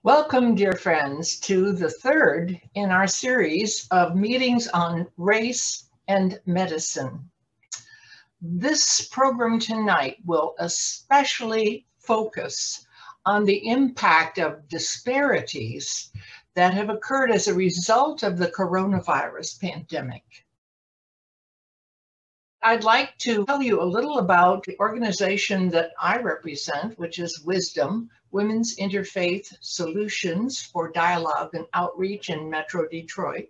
Welcome, dear friends, to the third in our series of meetings on race and medicine. This program tonight will especially focus on the impact of disparities that have occurred as a result of the coronavirus pandemic. I'd like to tell you a little about the organization that I represent, which is Wisdom, Women's Interfaith Solutions for Dialogue and Outreach in Metro Detroit.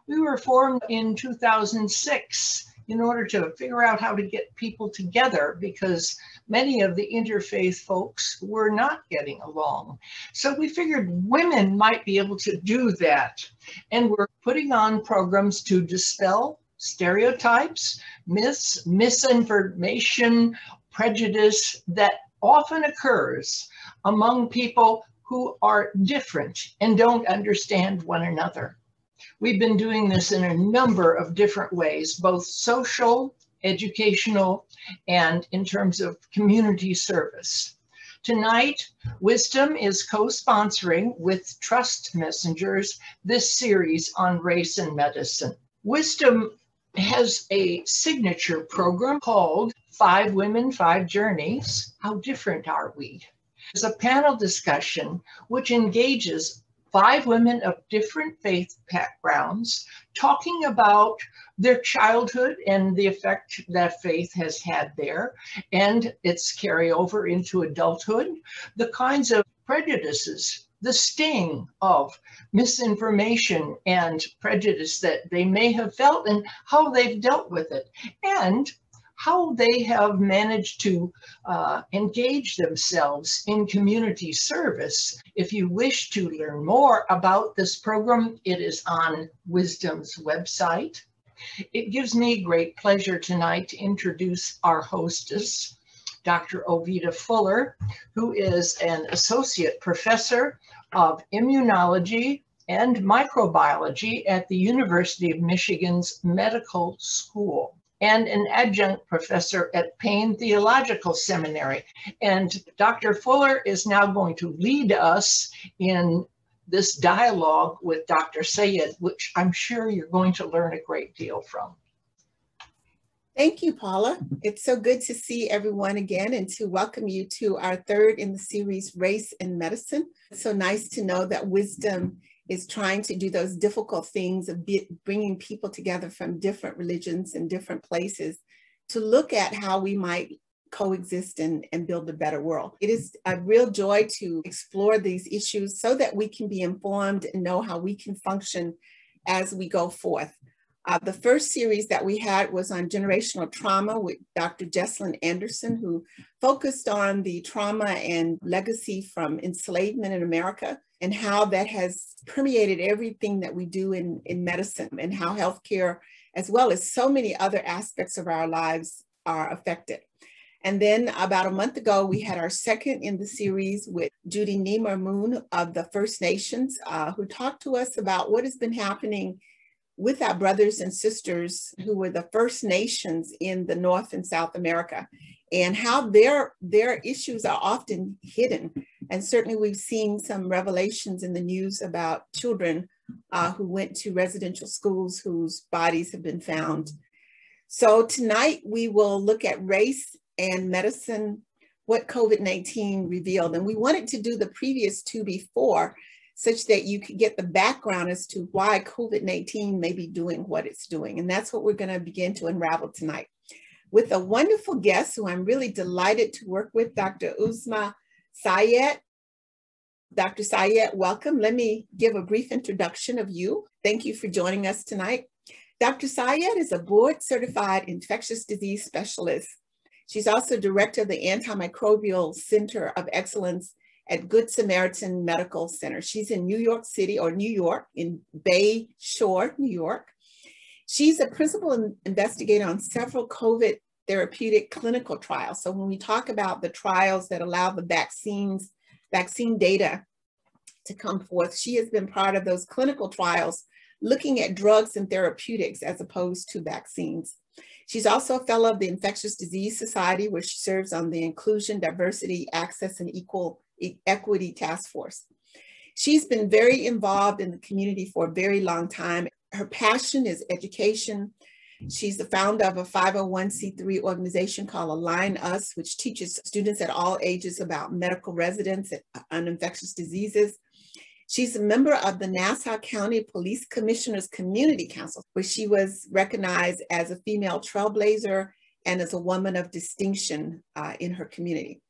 We were formed in 2006 in order to figure out how to get people together because many of the interfaith folks were not getting along. So we figured women might be able to do that. And we're putting on programs to dispel stereotypes, myths, misinformation, prejudice that often occurs among people who are different and don't understand one another. We've been doing this in a number of different ways, both social, educational, and in terms of community service. Tonight, Wisdom is co-sponsoring with Trust Messengers this series on race and medicine. Wisdom has a signature program called 5 Women, 5 Journeys. How different are we? It's a panel discussion which engages 5 women of different faith backgrounds talking about their childhood and the effect that faith has had there and its carryover into adulthood, the kinds of prejudices, the sting of misinformation and prejudice that they may have felt and how they've dealt with it, and how they have managed to engage themselves in community service. If you wish to learn more about this program, it is on Wisdom's website. It gives me great pleasure tonight to introduce our hostess, Dr. Oveta Fuller, who is an associate professor of immunology and microbiology at the University of Michigan's Medical School, and an adjunct professor at Payne Theological Seminary. And Dr. Fuller is now going to lead us in this dialogue with Dr. Syed, which I'm sure you're going to learn a great deal from. Thank you, Paula. It's so good to see everyone again and to welcome you to our third in the series, Race and Medicine. It's so nice to know that Wisdom is trying to do those difficult things of bringing people together from different religions and different places to look at how we might coexist and build a better world. It is a real joy to explore these issues so that we can be informed and know how we can function as we go forth. The first series that we had was on generational trauma with Dr. Jesslyn Anderson, who focused on the trauma and legacy from enslavement in America and how that has permeated everything that we do in medicine and how healthcare, as well as so many other aspects of our lives, are affected. And then about a month ago, we had our second in the series with Judy Niemer Moon of the First Nations, who talked to us about what has been happening with our brothers and sisters who were the First Nations in the North and South America, and how their issues are often hidden. And certainly we've seen some revelations in the news about children who went to residential schools whose bodies have been found. So tonight we will look at race and medicine, what COVID-19 revealed. And we wanted to do the previous two before, such that you could get the background as to why COVID-19 may be doing what it's doing. And that's what we're going to begin to unravel tonight with a wonderful guest who I'm really delighted to work with, Dr. Uzma Syed. Dr. Syed, welcome. Let me give a brief introduction of you. Thank you for joining us tonight. Dr. Syed is a board-certified infectious disease specialist. She's also director of the Antimicrobial Center of Excellence at Good Samaritan Medical Center. She's in New York City, or New York, in Bay Shore, New York. She's a principal investigator on several COVID therapeutic clinical trials. So when we talk about the trials that allow the vaccine data to come forth, she has been part of those clinical trials looking at drugs and therapeutics as opposed to vaccines. She's also a fellow of the Infectious Disease Society, where she serves on the Inclusion, Diversity, Access, and Equity Task Force. She's been very involved in the community for a very long time. Her passion is education. She's the founder of a 501c3 organization called Align Us, which teaches students at all ages about medical residence and infectious diseases. She's a member of the Nassau County Police Commissioners Community Council, where she was recognized as a female trailblazer and as a woman of distinction in her community.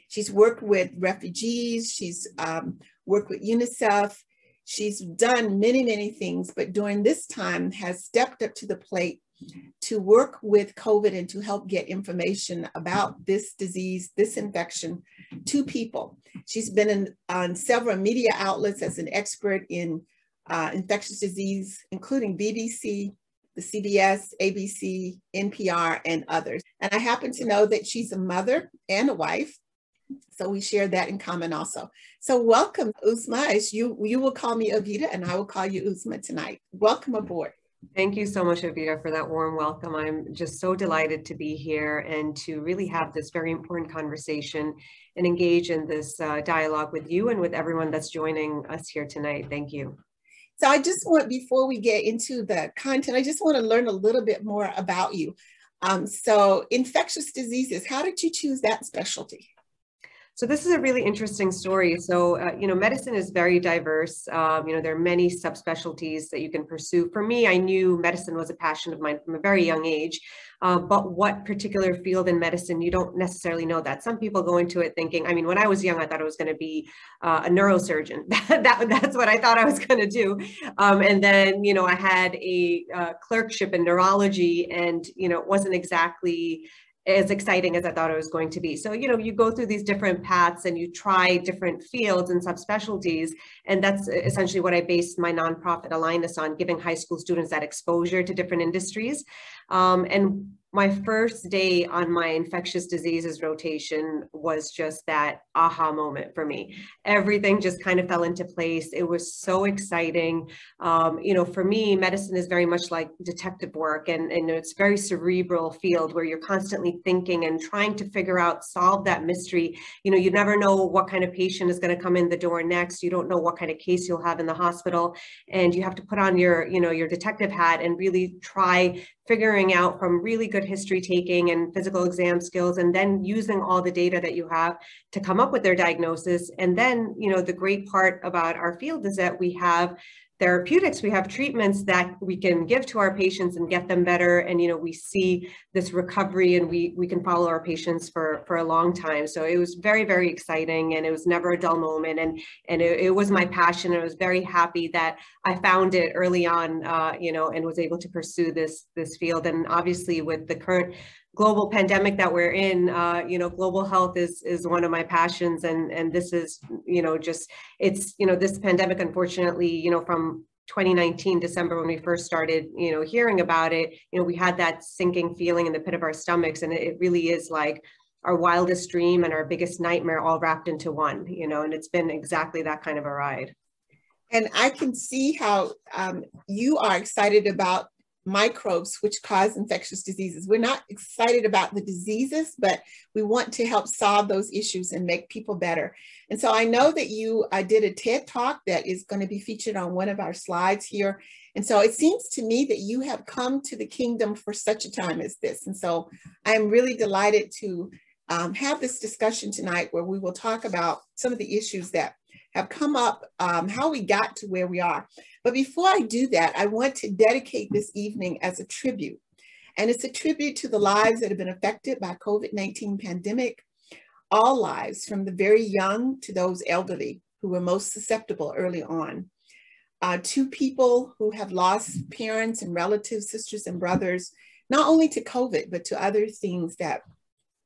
She's worked with refugees, she's worked with UNICEF, she's done many, many things, but during this time has stepped up to the plate to work with COVID and to help get information about this disease, this infection to people. She's been on several media outlets as an expert in infectious disease, including BBC, the CBS, ABC, NPR, and others. And I happen to know that she's a mother and a wife. So we share that in common also. So welcome, Uzma. As you will call me Oveta and I will call you Uzma tonight. Welcome aboard. Thank you so much, Oveta, for that warm welcome. I'm just so delighted to be here and to really have this very important conversation and engage in this dialogue with you and with everyone that's joining us here tonight. Thank you. So I just want, before we get into the content, I just want to learn a little bit more about you. So infectious diseases, how did you choose that specialty? So this is a really interesting story. So, medicine is very diverse. There are many subspecialties that you can pursue. For me, I knew medicine was a passion of mine from a very young age. But what particular field in medicine, you don't necessarily know that. Some people go into it thinking, I mean, when I was young, I thought I was going to be a neurosurgeon. That's what I thought I was going to do. And then, I had a clerkship in neurology, and, it wasn't exactly as exciting as I thought it was going to be. So, you go through these different paths and you try different fields and subspecialties. And that's essentially what I based my nonprofit Align Us on, giving high school students that exposure to different industries. And my first day on my infectious diseases rotation was just that aha moment for me. Everything just kind of fell into place. It was so exciting. For me, medicine is very much like detective work, and it's a very cerebral field where you're constantly thinking and trying to figure out, solve that mystery. You never know what kind of patient is going to come in the door next. You don't know what kind of case you'll have in the hospital, and you have to put on your detective hat and really try figuring out from really good history taking and physical exam skills, and then using all the data that you have to come up with their diagnosis. And then, the great part about our field is that we have therapeutics, we have treatments that we can give to our patients and get them better. And, we see this recovery, and we can follow our patients for a long time. So it was very, very exciting, and it was never a dull moment. And it was my passion. I was very happy that I found it early on, and was able to pursue this field. And obviously with the current global pandemic that we're in, global health is one of my passions. And this is, this pandemic, unfortunately, from 2019 December, when we first started, hearing about it, we had that sinking feeling in the pit of our stomachs. And it really is like our wildest dream and our biggest nightmare all wrapped into one, and it's been exactly that kind of a ride. And I can see how you are excited about microbes which cause infectious diseases. We're not excited about the diseases, but we want to help solve those issues and make people better. And so I know that you did a TED Talk that is going to be featured on one of our slides here. And so it seems to me that you have come to the kingdom for such a time as this. And so I'm really delighted to have this discussion tonight, where we will talk about some of the issues that have come up, how we got to where we are. But before I do that, I want to dedicate this evening as a tribute. And it's a tribute to the lives that have been affected by COVID-19 pandemic, all lives, from the very young to those elderly who were most susceptible early on. To people who have lost parents and relatives, sisters and brothers, not only to COVID, but to other things that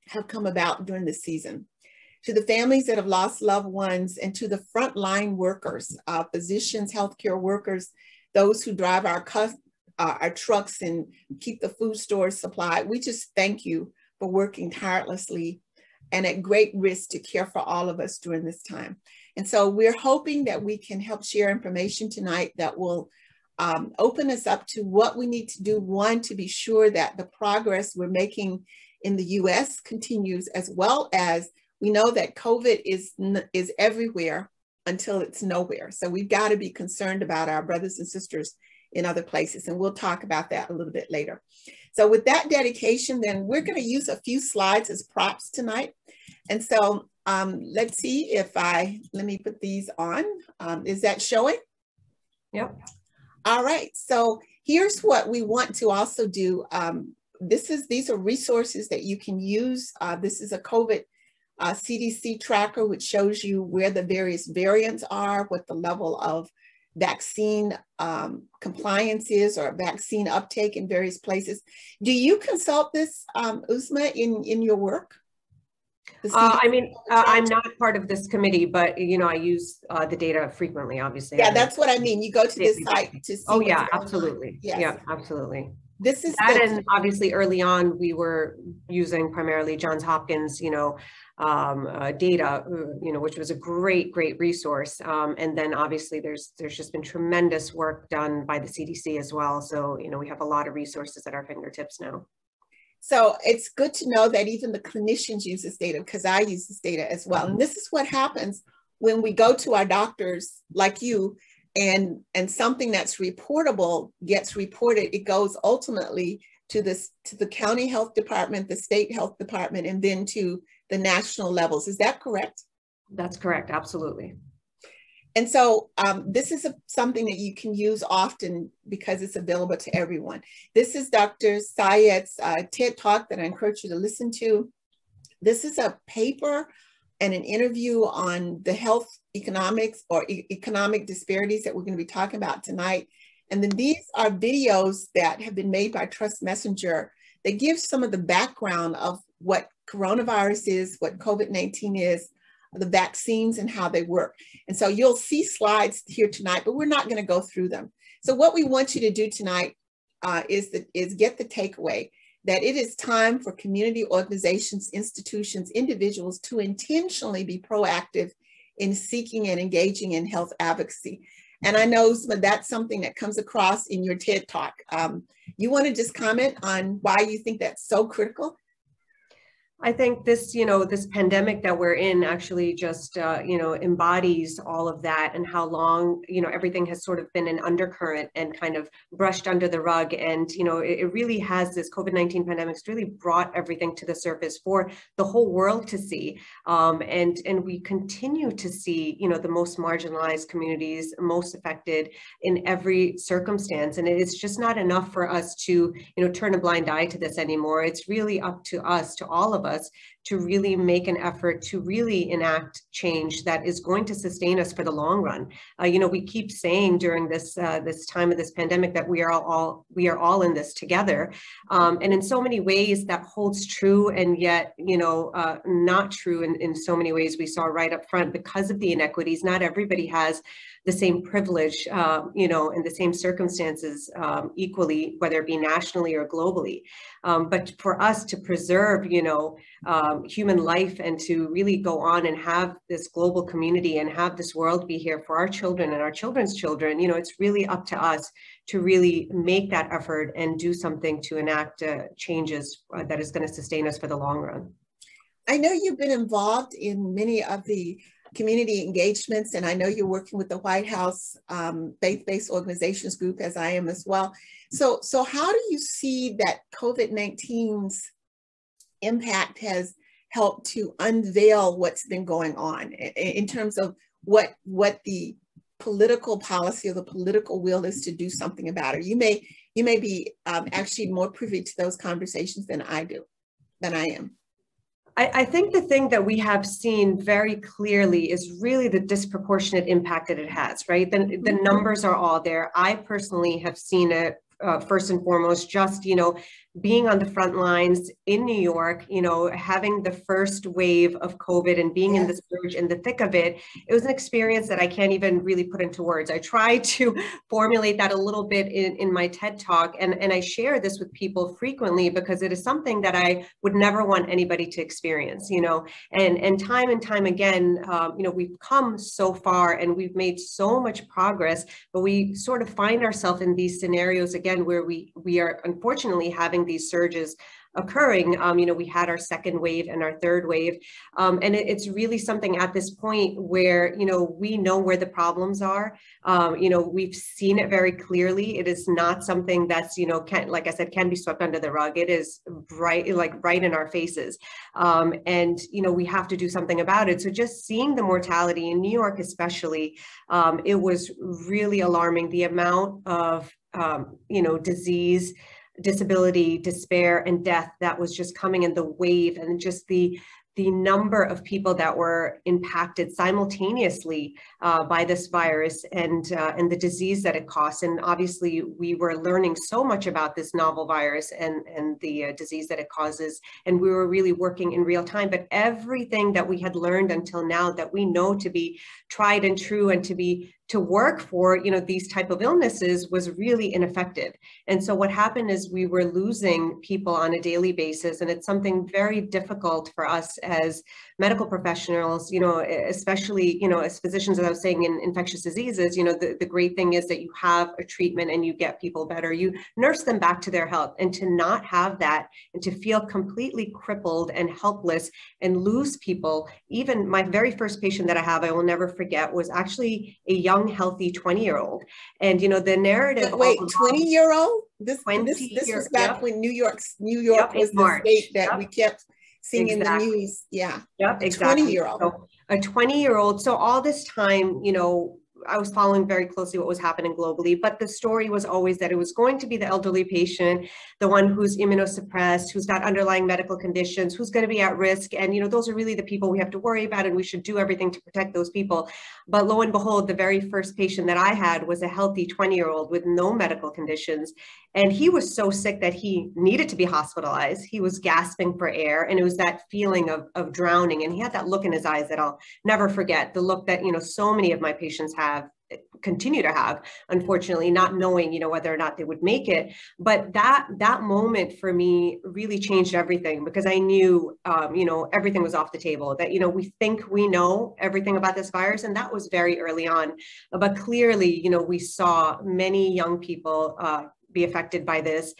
have come about during the season. To the families that have lost loved ones, and to the frontline workers, physicians, healthcare workers, those who drive our trucks and keep the food stores supplied. We just thank you for working tirelessly and at great risk to care for all of us during this time. And so we're hoping that we can help share information tonight that will open us up to what we need to do. One, to be sure that the progress we're making in the US continues, as well as we know that COVID is everywhere, until it's nowhere. So we've got to be concerned about our brothers and sisters in other places. And we'll talk about that a little bit later. So with that dedication, then we're going to use a few slides as props tonight. And so let's see if let me put these on. Is that showing? Yep. All right. So here's what we want to also do. These are resources that you can use. This is a COVID CDC tracker, which shows you where the various variants are, what the level of vaccine compliance is, or vaccine uptake in various places. Do you consult this, Uzma, in your work? I'm not part of this committee, but I use the data frequently, obviously. Yeah, that's what I mean. You go to this site to see. Oh yeah, absolutely. Yes. Yeah, absolutely. This is that, and obviously early on we were using primarily Johns Hopkins, data, which was a great resource. And then obviously there's just been tremendous work done by the CDC as well. So, we have a lot of resources at our fingertips now. So it's good to know that even the clinicians use this data, because I use this data as well. And this is what happens when we go to our doctors like you, and something that's reportable gets reported. It goes ultimately to the county health department, the state health department, and then to the national levels. Is that correct? That's correct. Absolutely. And so this is something that you can use often because it's available to everyone. This is Dr. Syed's TED Talk that I encourage you to listen to. This is a paper and an interview on the health economics or economic disparities that we're going to be talking about tonight. And then these are videos that have been made by Trust Messenger that give some of the background of what coronavirus is, what COVID-19 is, the vaccines and how they work. And so you'll see slides here tonight, but we're not going to go through them. So what we want you to do tonight is get the takeaway that it is time for community organizations, institutions, individuals to intentionally be proactive in seeking and engaging in health advocacy. And I know, Uzma, that's something that comes across in your TED Talk. You want to just comment on why you think that's so critical? I think this, this pandemic that we're in actually just, embodies all of that, and how long, everything has sort of been an undercurrent and kind of brushed under the rug. And, it really has, this COVID-19 pandemic's really brought everything to the surface for the whole world to see. And we continue to see, the most marginalized communities most affected in every circumstance. And it's just not enough for us to, turn a blind eye to this anymore. It's really up to us, to all of us, to really make an effort to really enact change that is going to sustain us for the long run. We keep saying during this this time of this pandemic that we are all in this together, and in so many ways that holds true, and yet not true in so many ways. We saw right up front, because of the inequities, not everybody has the same privilege, in the same circumstances equally, whether it be nationally or globally. But for us to preserve, human life, and to really go on and have this global community and have this world be here for our children and our children's children, it's really up to us to really make that effort and do something to enact changes that is going to sustain us for the long run. I know you've been involved in many of the community engagements, and I know you're working with the White House faith-based organizations group, as I am as well. So how do you see that COVID-19's impact has helped to unveil what's been going on in terms of what the political policy or the political will is to do something about it? You may be actually more privy to those conversations than I am. I think the thing that we have seen very clearly is really the disproportionate impact that it has, right? The numbers are all there. I personally have seen it first and foremost, just, being on the front lines in New York, having the first wave of COVID and being in the surge, in the thick of it. It was an experience that I can't even really put into words. I try to formulate that a little bit in my TED Talk, and I share this with people frequently because it is something that I would never want anybody to experience, and time again, we've come so far and we've made so much progress, but we sort of find ourselves in these scenarios again where we are unfortunately having these surges occurring. You know, we had our second wave and our third wave. And it's really something at this point where, you know, we know where the problems are. You know, we've seen it very clearly. It is not something that's, you know, like I said, can be swept under the rug. It is right in our faces. And, you know, we have to do something about it. So just seeing the mortality in New York, especially, it was really alarming. The amount of, you know, disease, disability, despair, and death that was just coming in the wave, and just the number of people that were impacted simultaneously by this virus, and the disease that it caused. And obviously we were learning so much about this novel virus and the disease that it causes, and we were really working in real time. But everything that we had learned until now that we know to be tried and true and to work for, you know, these type of illnesses was really ineffective. And so what happened is we were losing people on a daily basis. And it's something very difficult for us as medical professionals, you know, especially, you know, as physicians, as I was saying, in infectious diseases, you know, the great thing is that you have a treatment and you get people better, you nurse them back to their health. And to not have that, and to feel completely crippled and helpless and lose people. Even my very first patient that I will never forget, was actually a young, healthy 20-year-old. And, you know, the narrative. Wait, 20-year-old? This was back yep. when New York yep, was the state that we kept seeing exactly. in the news. Yeah. Yep, exactly. 20-year-old. So a 20-year-old. So all this time, you know, I was following very closely what was happening globally, but the story was always that it was going to be the elderly patient, the one who's immunosuppressed, who's got underlying medical conditions, who's going to be at risk. And, you know, those are really the people we have to worry about, and we should do everything to protect those people. But lo and behold, the very first patient that I had was a healthy 20-year-old with no medical conditions. And he was so sick that he needed to be hospitalized. He was gasping for air, and it was that feeling of drowning. And he had that look in his eyes that I'll never forget, the look that, you know, so many of my patients continue to have, unfortunately, not knowing, you know, whether or not they would make it. But that moment for me really changed everything, because I knew, you know, everything was off the table, that, you know, we think we know everything about this virus, and that was very early on. But clearly, you know, we saw many young people be affected by this.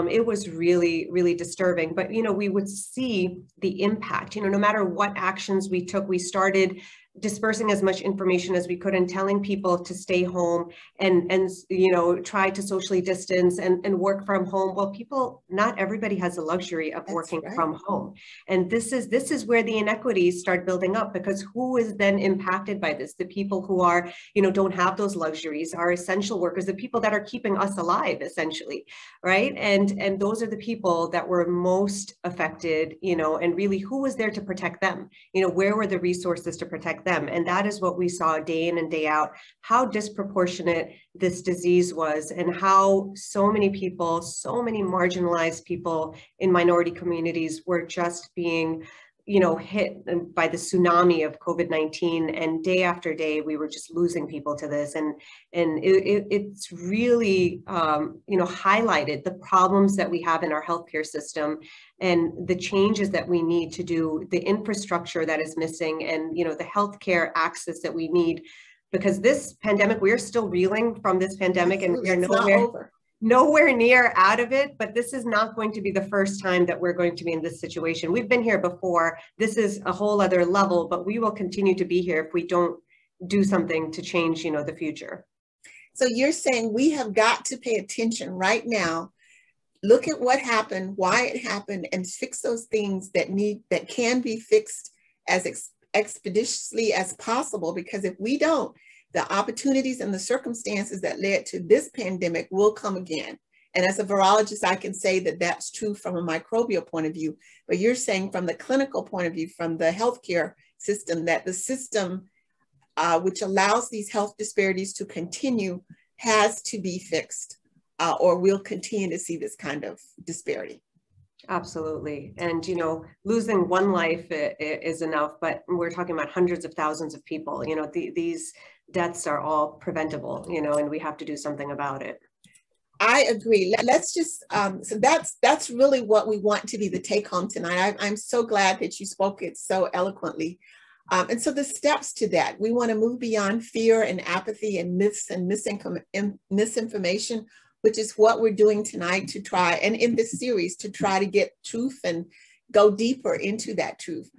It was really, really disturbing. But, you know, we would see the impact, you know, no matter what actions we took. We started dispersing as much information as we could and telling people to stay home and you know, try to socially distance and work from home. Well, not everybody has the luxury of working from home. And this is where the inequities start building up, because who is then impacted by this? The people who are, you know, don't have those luxuries, are essential workers, the people that are keeping us alive, essentially, right? And those are the people that were most affected, you know, and really, who was there to protect them? You know, where were the resources to protect them? And that is what we saw day in and day out, how disproportionate this disease was, and how so many people, so many marginalized people in minority communities were just being, you know, hit by the tsunami of COVID-19. And day after day, we were just losing people to this. And it's really, you know, highlighted the problems that we have in our healthcare system, and the changes that we need to do, the infrastructure that is missing, and, you know, the healthcare access that we need. Because this pandemic, we are still reeling from this pandemic. Absolutely. And we're nowhere near out of it, but this is not going to be the first time that we're going to be in this situation. We've been here before. This is a whole other level, but we will continue to be here if we don't do something to change, you know, the future. So you're saying we have got to pay attention right now, look at what happened, why it happened, and fix those things that can be fixed as expeditiously as possible. Because if we don't, the opportunities and the circumstances that led to this pandemic will come again. And as a virologist, I can say that that's true from a microbial point of view, but you're saying from the clinical point of view, from the healthcare system, that the system which allows these health disparities to continue has to be fixed, or we'll continue to see this kind of disparity. Absolutely. And, you know, losing one life is enough, but we're talking about hundreds of thousands of people. You know, these deaths are all preventable, you know, and we have to do something about it. I agree. Let's just, so that's really what we want to be the take home tonight. I'm so glad that you spoke it so eloquently. And so the steps to that, we want to move beyond fear and apathy and myths and misinformation. which is what we're doing tonight to try, and in this series, to try to get truth and go deeper into that truth.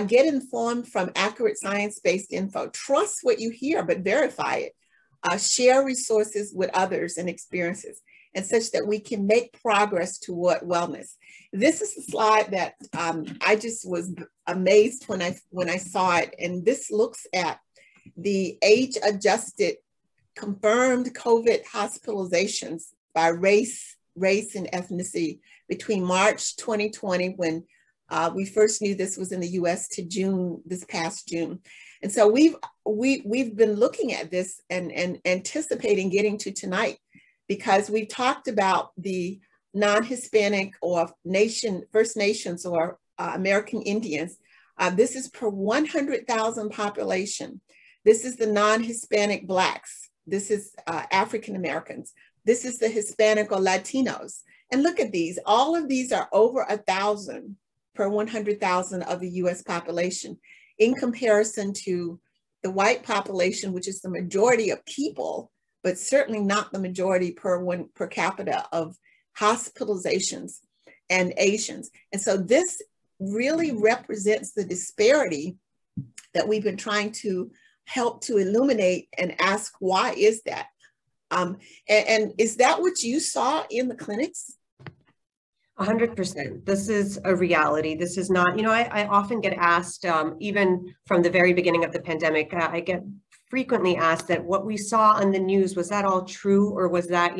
Get informed from accurate science-based info. Trust what you hear, but verify it. Share resources with others and experiences, and such that we can make progress toward wellness. This is the slide that I just was amazed when I saw it. And this looks at the age-adjusted confirmed COVID hospitalizations by race and ethnicity between March 2020, when we first knew this was in the US, to June, this past June. And so we've been looking at this and anticipating getting to tonight, because we've talked about the non-Hispanic or First Nations or American Indians. This is per 100,000 population. This is the non-Hispanic Blacks. This is African Americans. This is the Hispanic or Latinos. And look at these. All of these are over 1,000 per 100,000 of the US population, in comparison to the white population, which is the majority of people, but certainly not the majority per capita of hospitalizations and Asians. And so this really represents the disparity that we've been trying to help to illuminate and ask, why is that? And is that what you saw in the clinics? 100%. This is a reality. This is not, I often get asked, even from the very beginning of the pandemic, I get frequently asked that what we saw on the news, was that all true, or was that,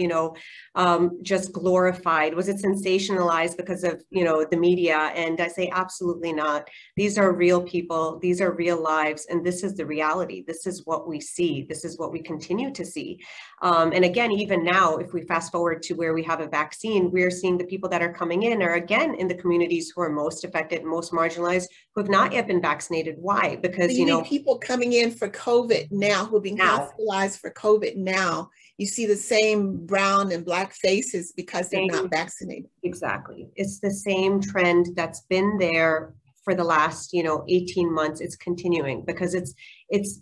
just glorified? Was it sensationalized because of, the media? And I say, absolutely not. These are real people. These are real lives. And this is the reality. This is what we see. This is what we continue to see. And again, even now, if we fast forward to where we have a vaccine, we're seeing the people that are coming in are, again, in the communities who are most affected, most marginalized, who have not yet been vaccinated. Why? Because, so you need people coming in for COVID now, who are being hospitalized for COVID now. You see the same brown and black faces because they're not vaccinated. Exactly. It's the same trend that's been there for the last, 18 months. It's continuing because it's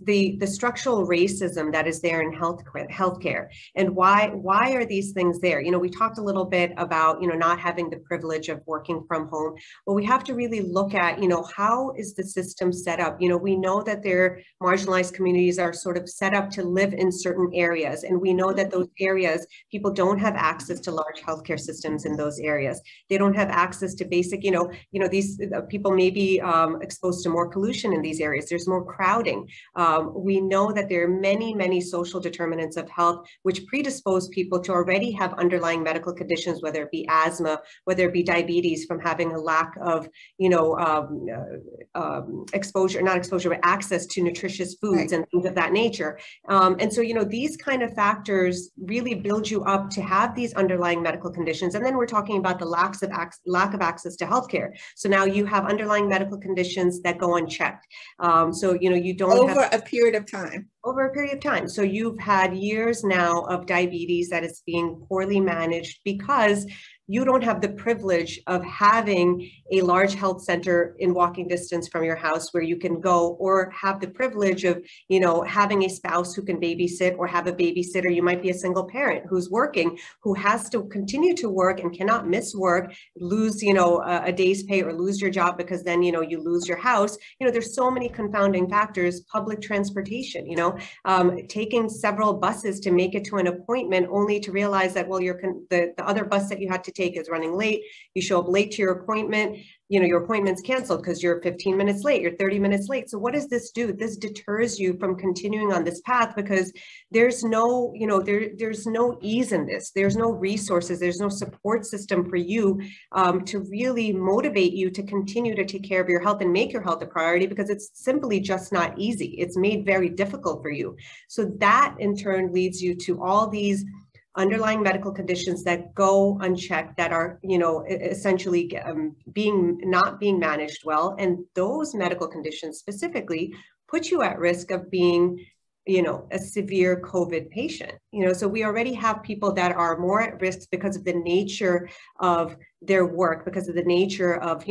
the structural racism that is there in healthcare. And why are these things there? We talked a little bit about, not having the privilege of working from home, but we have to really look at, how is the system set up? We know that their marginalized communities are sort of set up to live in certain areas. And we know that those areas, people don't have access to large healthcare systems in those areas. They don't have access to basic, these people may be exposed to more pollution in these areas. There's more crowding. We know that there are many, many social determinants of health which predispose people to already have underlying medical conditions, whether it be asthma, whether it be diabetes, from having a lack of, access to nutritious foods and things of that nature. And so, these kind of factors really build you up to have these underlying medical conditions. And then we're talking about the lack of access to healthcare. So now you have underlying medical conditions that go unchecked. So, you don't over a period of time. Over a period of time. So you've had years now of diabetes that is being poorly managed because you don't have the privilege of having a large health center in walking distance from your house where you can go, or have the privilege of, having a spouse who can babysit, or have a babysitter. You might be a single parent who's working, who has to continue to work and cannot miss work, lose, a day's pay, or lose your job because then, you lose your house. There's so many confounding factors. Public transportation, taking several buses to make it to an appointment, only to realize that, well, the other bus that you had to take is running late. You show up late to your appointment, your appointment's canceled because you're 15 minutes late, you're 30 minutes late. So what does this do? This deters you from continuing on this path, because there's no, there's no ease in this. There's no resources. There's no support system for you to really motivate you to continue to take care of your health and make your health a priority, because it's simply just not easy. It's made very difficult for you. So that in turn leads you to all these underlying medical conditions that go unchecked, that are, essentially not being managed well. And those medical conditions specifically put you at risk of being a severe COVID patient. So we already have people that are more at risk because of the nature of their work, because of the nature of,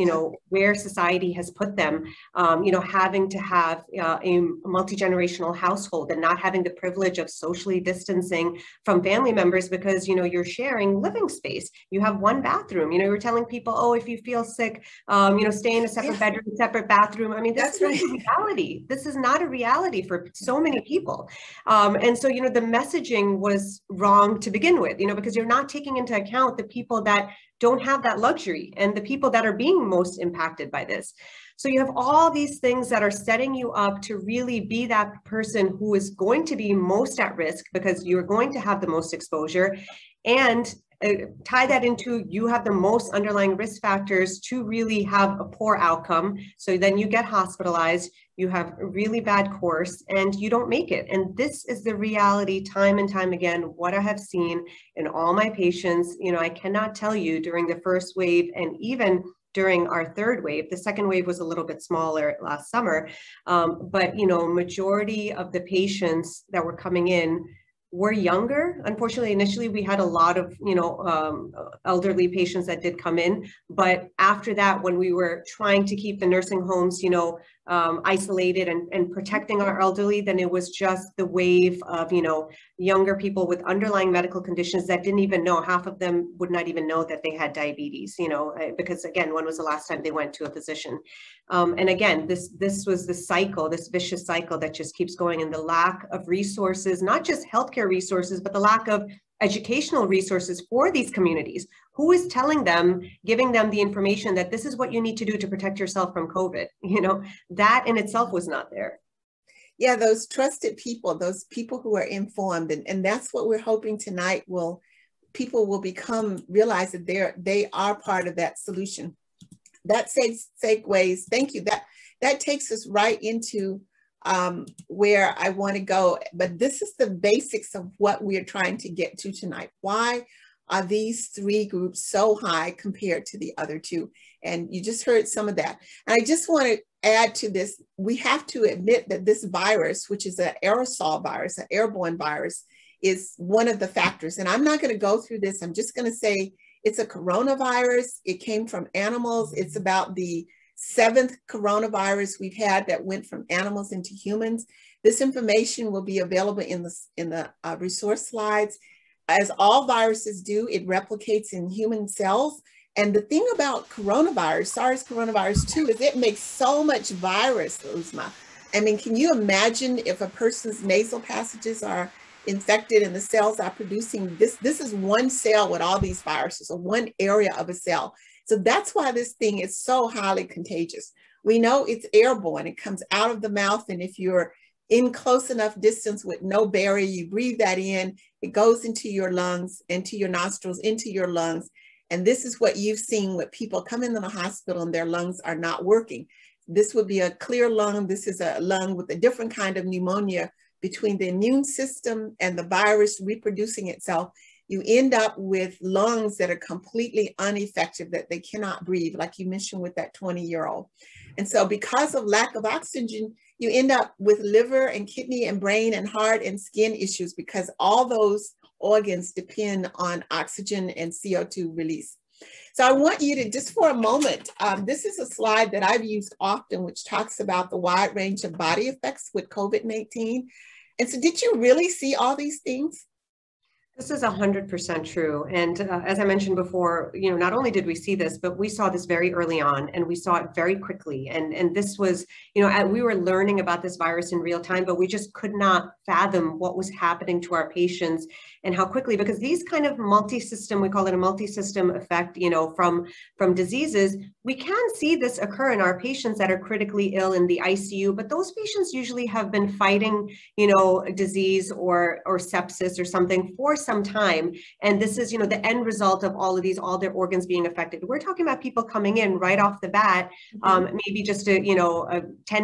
where society has put them, having to have a multi-generational household and not having the privilege of socially distancing from family members because, you're sharing living space. You have one bathroom, you're telling people, oh, if you feel sick, stay in a separate bedroom, separate bathroom. I mean, this is not a reality. This is not a reality for so many people. And so, the messaging was wrong to begin with, because you're not taking into account the people that don't have that luxury and the people that are being most impacted by this. So you have all these things that are setting you up to really be that person who is going to be most at risk because you're going to have the most exposure, and tie that into you have the most underlying risk factors to really have a poor outcome. So then you get hospitalized, you have a really bad course, and you don't make it. And this is the reality time and time again, what I have seen in all my patients. I cannot tell you during the first wave and even during our third wave. The second wave was a little bit smaller last summer, but majority of the patients that were coming in were younger. Unfortunately, initially we had a lot of, elderly patients that did come in, but after that, when we were trying to keep the nursing homes, isolated and protecting our elderly, then it was just the wave of, younger people with underlying medical conditions that didn't even know, half of them would not even know that they had diabetes, because again, when was the last time they went to a physician? And again, this was the cycle, this vicious cycle that just keeps going, and the lack of resources, not just healthcare resources, but the lack of educational resources for these communities. Who is telling them, giving them the information that this is what you need to do to protect yourself from COVID? That in itself was not there. Yeah, those trusted people, those people who are informed, and that's what we're hoping tonight people will realize that they are part of that solution. That segues, thank you. That takes us right into where I want to go. But this is the basics of what we're trying to get to tonight. Why are these three groups so high compared to the other two? And you just heard some of that. And I just want to add to this, we have to admit that this virus, which is an aerosol virus, an airborne virus, is one of the factors. And I'm not going to go through this. I'm just going to say it's a coronavirus. It came from animals. It's about the 7th coronavirus we've had that went from animals into humans. This information will be available in the resource slides. As all viruses do, it replicates in human cells. And the thing about coronavirus, SARS coronavirus 2, is it makes so much virus, Uzma. I mean, can you imagine if a person's nasal passages are infected and the cells are producing this? This is one cell with all these viruses, or one area of a cell. So that's why this thing is so highly contagious. We know it's airborne. It comes out of the mouth, and if you're in close enough distance with no barrier, you breathe that in, it goes into your lungs, into your nostrils, into your lungs. And this is what you've seen with people come into the hospital and their lungs are not working. This would be a clear lung. This is a lung with a different kind of pneumonia. Between the immune system and the virus reproducing itself, you end up with lungs that are completely ineffective, that they cannot breathe, like you mentioned with that 20-year-old. And so because of lack of oxygen, you end up with liver and kidney and brain and heart and skin issues, because all those organs depend on oxygen and CO2 release. So I want you to, just for a moment, this is a slide that I've used often, which talks about the wide range of body effects with COVID-19. And so did you really see all these things? This is 100% true. And as I mentioned before, not only did we see this, but we saw this very early on, and we saw it very quickly. And this was, we were learning about this virus in real time, but we just could not fathom what was happening to our patients and how quickly, because these kind of multi-system, we call it a multi-system effect, from diseases, we can see this occur in our patients that are critically ill in the ICU, but those patients usually have been fighting, disease or sepsis or something for some time. And this is, the end result of all of these, all their organs being affected. We're talking about people coming in right off the bat, maybe just 10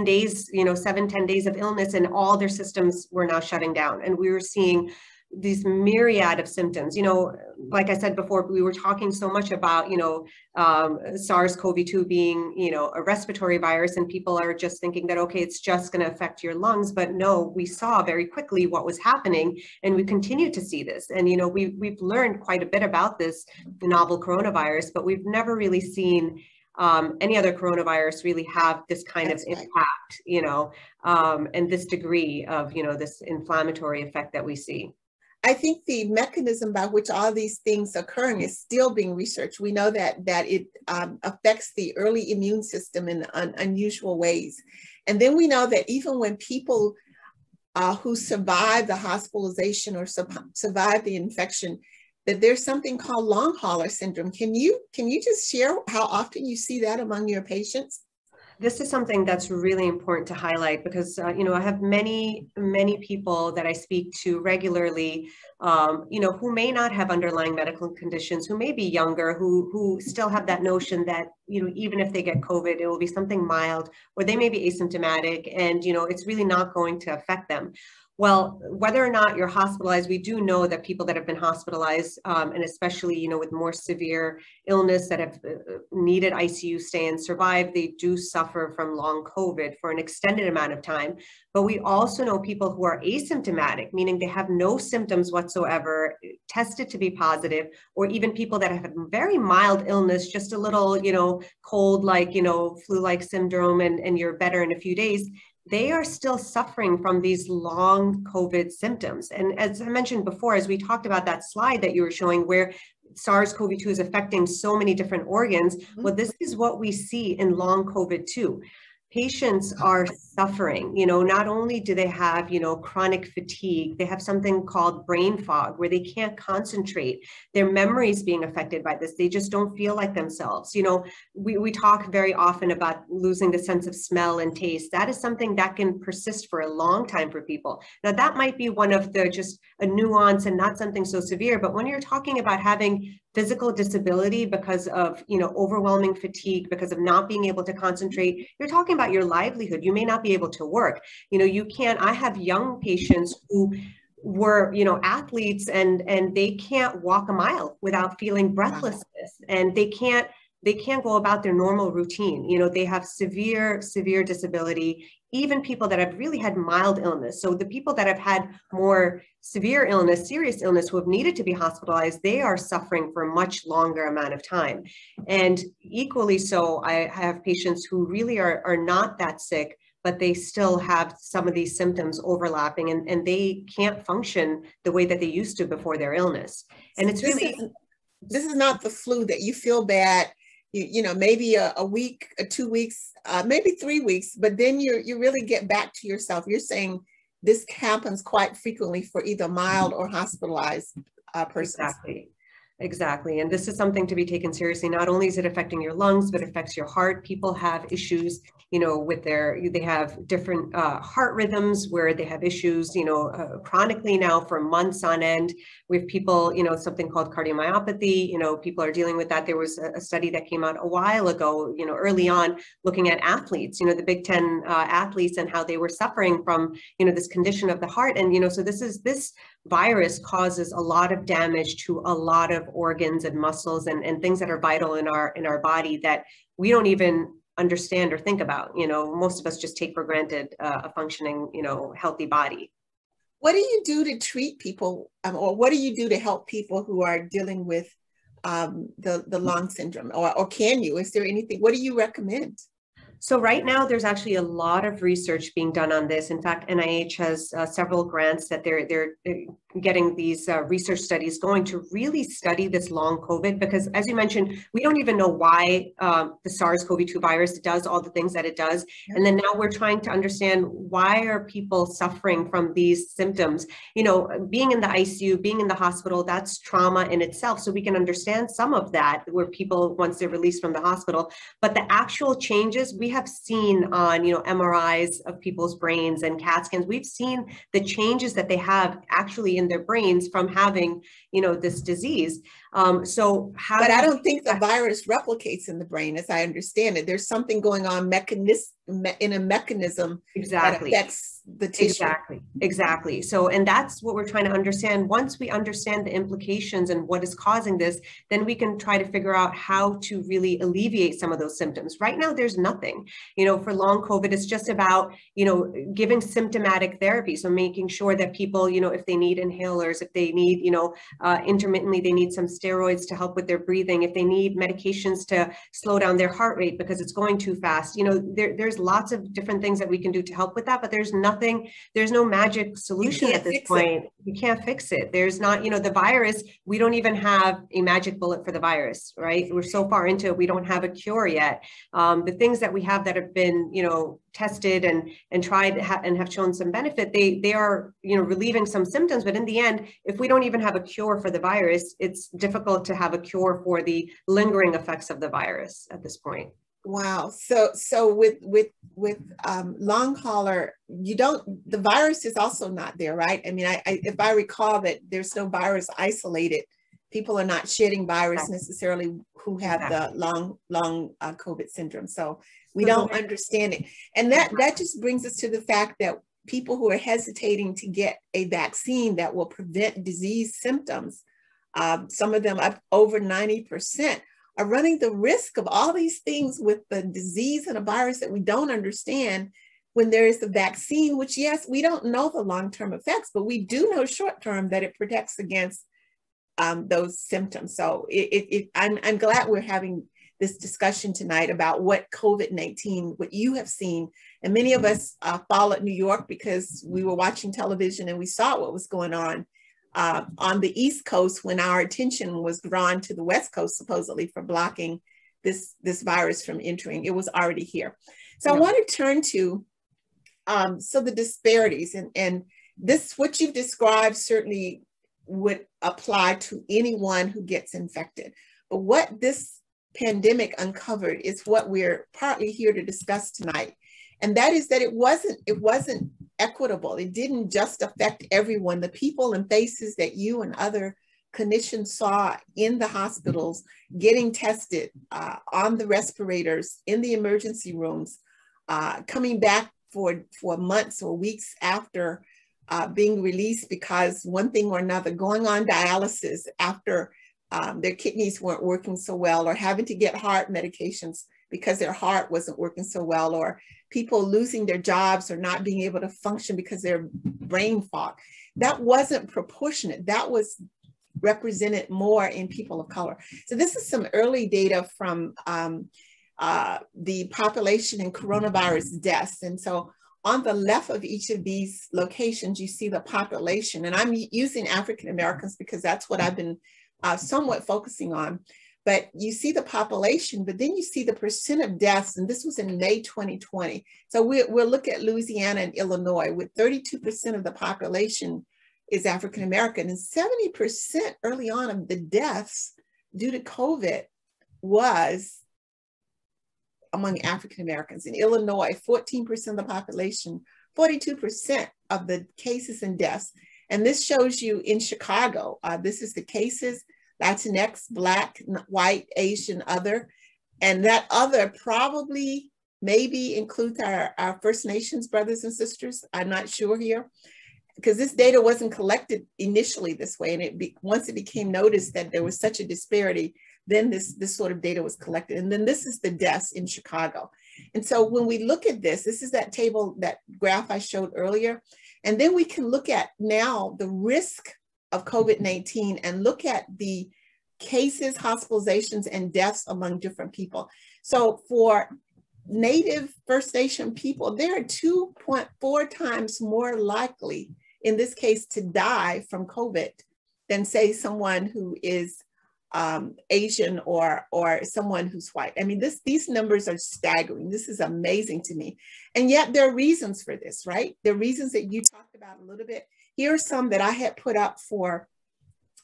days, 7-10 days of illness, and all their systems were now shutting down. And we were seeing these myriad of symptoms. Like I said before, we were talking so much about, SARS-CoV-2 being, a respiratory virus, and people are just thinking that, okay, it's just going to affect your lungs. But no, we saw very quickly what was happening, and we continue to see this. And, we've learned quite a bit about this novel coronavirus, but we've never really seen any other coronavirus really have this kind of impact, and this degree of, this inflammatory effect that we see. I think the mechanism by which all these things are occurring is still being researched. We know that it affects the early immune system in unusual ways. And then we know that even when people who survive the hospitalization or survive the infection, that there's something called long hauler syndrome. Can you just share how often you see that among your patients? This is something that's really important to highlight because, I have many people that I speak to regularly, who may not have underlying medical conditions, who may be younger, who still have that notion that, even if they get COVID, it will be something mild, or they may be asymptomatic and, it's really not going to affect them. Well, whether or not you're hospitalized, we do know that people that have been hospitalized, and especially, with more severe illness that have needed ICU stay and survived, they do suffer from long COVID for an extended amount of time. But we also know people who are asymptomatic, meaning they have no symptoms whatsoever, tested to be positive, or even people that have very mild illness, just a little, cold, like, flu-like syndrome, and you're better in a few days. They are still suffering from these long COVID symptoms. And as I mentioned before, as we talked about that slide that you were showing where SARS-CoV-2 is affecting so many different organs, well, this is what we see in long COVID too. Patients are suffering, not only do they have, chronic fatigue, they have something called brain fog where they can't concentrate. Their memory is being affected by this. They just don't feel like themselves. We talk very often about losing the sense of smell and taste. That is something that can persist for a long time for people. Now, that might be one of the just a nuance and not something so severe, but when you're talking about having physical disability because of, overwhelming fatigue, because of not being able to concentrate, you're talking about your livelihood. You may not be able to work. You can't, I have young patients who were, athletes and they can't walk a mile without feeling breathlessness, and they can't go about their normal routine. They have severe disability, even people that have really had mild illness. So the people that have had more severe illness, serious illness, who have needed to be hospitalized, they are suffering for a much longer amount of time. And equally so, I have patients who really are not that sick, but they still have some of these symptoms overlapping, and they can't function the way that they used to before their illness. And it's this is not the flu that you feel bad, maybe a week, 2 weeks, maybe 3 weeks, but then you really get back to yourself. You're saying this happens quite frequently for either mild or hospitalized persons. Exactly. And this is something to be taken seriously. Not only is it affecting your lungs, but it affects your heart. People have issues, with they have different heart rhythms where they have issues, chronically now for months on end. We have people, something called cardiomyopathy, people are dealing with that. There was a study that came out a while ago, early on, looking at athletes, the Big Ten athletes, and how they were suffering from, this condition of the heart. And, so this virus causes a lot of damage to a lot of organs and muscles and things that are vital in our body that we don't even understand or think about. Most of us just take for granted a functioning, healthy body. What do you do to treat people, or what do you do to help people who are dealing with the lung syndrome, or can you? Is there anything? What do you recommend? So right now, there's actually a lot of research being done on this. In fact, NIH has several grants that they're getting these research studies going to really study this long COVID, because as you mentioned, we don't even know why the SARS-CoV-2 virus does all the things that it does. And then now we're trying to understand, why are people suffering from these symptoms? Being in the ICU, being in the hospital, that's trauma in itself. So we can understand some of that, where people, once they're released from the hospital, but the actual changes we have seen on, MRIs of people's brains and CAT scans, we've seen the changes that they have actually in their brains from having, this disease. But I don't think the virus replicates in the brain, as I understand it. There's something going on in a mechanism that affects the tissue. Exactly. So, and that's what we're trying to understand. Once we understand the implications and what is causing this, then we can try to figure out how to really alleviate some of those symptoms. Right now, there's nothing. For long COVID, it's just about, giving symptomatic therapy. So making sure that people, if they need inhalers, if they need, intermittently, they need some steroids to help with their breathing, if they need medications to slow down their heart rate because it's going too fast, there's lots of different things that we can do to help with that, but there's no magic solution at this point. You can't fix it. There's not, the virus, we don't even have a magic bullet for the virus, right? We're so far into it, we don't have a cure yet. The things that we have that have been, tested and tried and have shown some benefit, they are, relieving some symptoms, but in the end, if we don't even have a cure for the virus, it's difficult to have a cure for the lingering effects of the virus at this point. Wow. So with long hauler, the virus is also not there, right? I mean, if I recall that there's no virus isolated, people are not shedding virus necessarily who have the long COVID syndrome. So we don't understand it. And that just brings us to the fact that people who are hesitating to get a vaccine that will prevent disease symptoms, some of them up over 90%, are running the risk of all these things with the disease and a virus that we don't understand when there is the vaccine, which, yes, we don't know the long-term effects, but we do know short-term that it protects against those symptoms. So I'm glad we're having this discussion tonight about what COVID-19, what you have seen. And many of us followed New York because we were watching television and we saw what was going on the East Coast when our attention was drawn to the West Coast, supposedly for blocking this virus from entering. It was already here. So I want to turn to, so the disparities and this, what you've described certainly would apply to anyone who gets infected. But what this pandemic uncovered is what we're partly here to discuss tonight. And that is that it wasn't equitable. It didn't just affect everyone. The people and faces that you and other clinicians saw in the hospitals getting tested, on the respirators, in the emergency rooms, coming back for months or weeks after being released because one thing or another, going on dialysis after their kidneys weren't working so well, or having to get heart medications because their heart wasn't working so well, or people losing their jobs or not being able to function because their brain fog. That wasn't proportionate. That was represented more in people of color. So this is some early data from the population and coronavirus deaths. And so on the left of each of these locations, you see the population. And I'm using African Americans because that's what I've been somewhat focusing on. But you see the population, but then you see the percent of deaths, and this was in May 2020. So we'll look at Louisiana and Illinois, with 32% of the population is African American, and 70% early on of the deaths due to COVID was among African Americans. In Illinois, 14% of the population, 42% of the cases and deaths. And this shows you in Chicago, this is the cases, Latinx, Black, white, Asian, other. And that other probably maybe includes our First Nations brothers and sisters. I'm not sure here, because this data wasn't collected initially this way. And once it became noticed that there was such a disparity, then this sort of data was collected. And then this is the deaths in Chicago. And so when we look at this is that table, that graph I showed earlier. And then we can look at now the risk of COVID-19 and look at the cases, hospitalizations, and deaths among different people. So for Native First Nation people, they're 2.4 times more likely, in this case, to die from COVID than, say, someone who is Asian or someone who's white. I mean, these numbers are staggering. This is amazing to me. And yet there are reasons for this, right? There are reasons that you talked about a little bit. Here are some that I had put up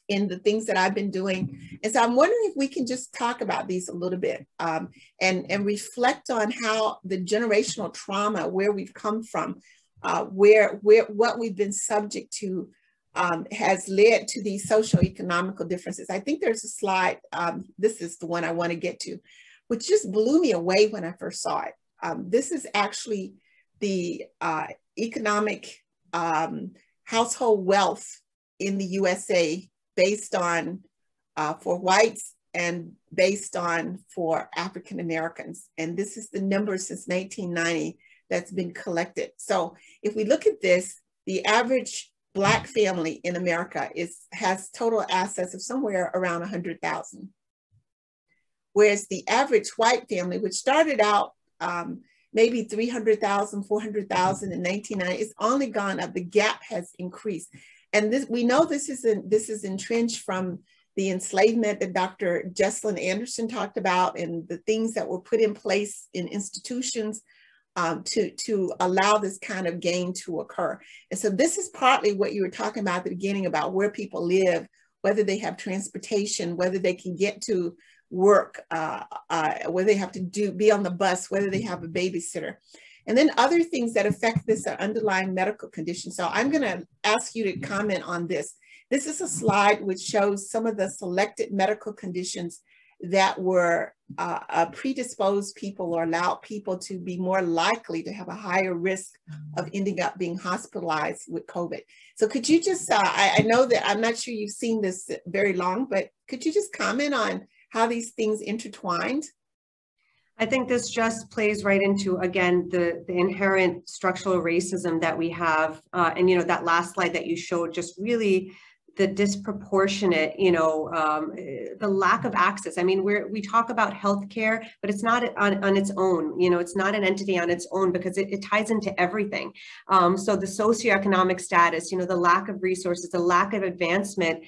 in the things that I've been doing. And so I'm wondering if we can just talk about these a little bit and reflect on how the generational trauma, where we've come from, what we've been subject to has led to these socioeconomical differences. I think there's a slide, this is the one I want to get to, which just blew me away when I first saw it. This is actually the economic household wealth in the USA based on for whites and based on for African Americans. And this is the number since 1990 that's been collected. So if we look at this, the average Black family in America has total assets of somewhere around 100,000. Whereas the average white family, which started out maybe 300,000, 400,000 in 1990, it's only gone up. The gap has increased. And this, we know this is entrenched from the enslavement that Dr. Jessalyn Anderson talked about and the things that were put in place in institutions to allow this kind of gain to occur. And so this is partly what you were talking about at the beginning about where people live, whether they have transportation, whether they can get to work, whether they have to be on the bus, whether they have a babysitter. And then other things that affect this are underlying medical conditions. So I'm gonna ask you to comment on this. This is a slide which shows some of the selected medical conditions that were predisposed people or allowed people to be more likely to have a higher risk of ending up being hospitalized with COVID. So could you just, I know that I'm not sure you've seen this very long, but could you just comment on how these things intertwined? I think this just plays right into, again, the inherent structural racism that we have. And, you know, that last slide that you showed just really the disproportionate, you know, the lack of access. I mean, we talk about healthcare, but it's not on its own, you know, it's not an entity on its own because it ties into everything. So the socioeconomic status, you know, the lack of resources, the lack of advancement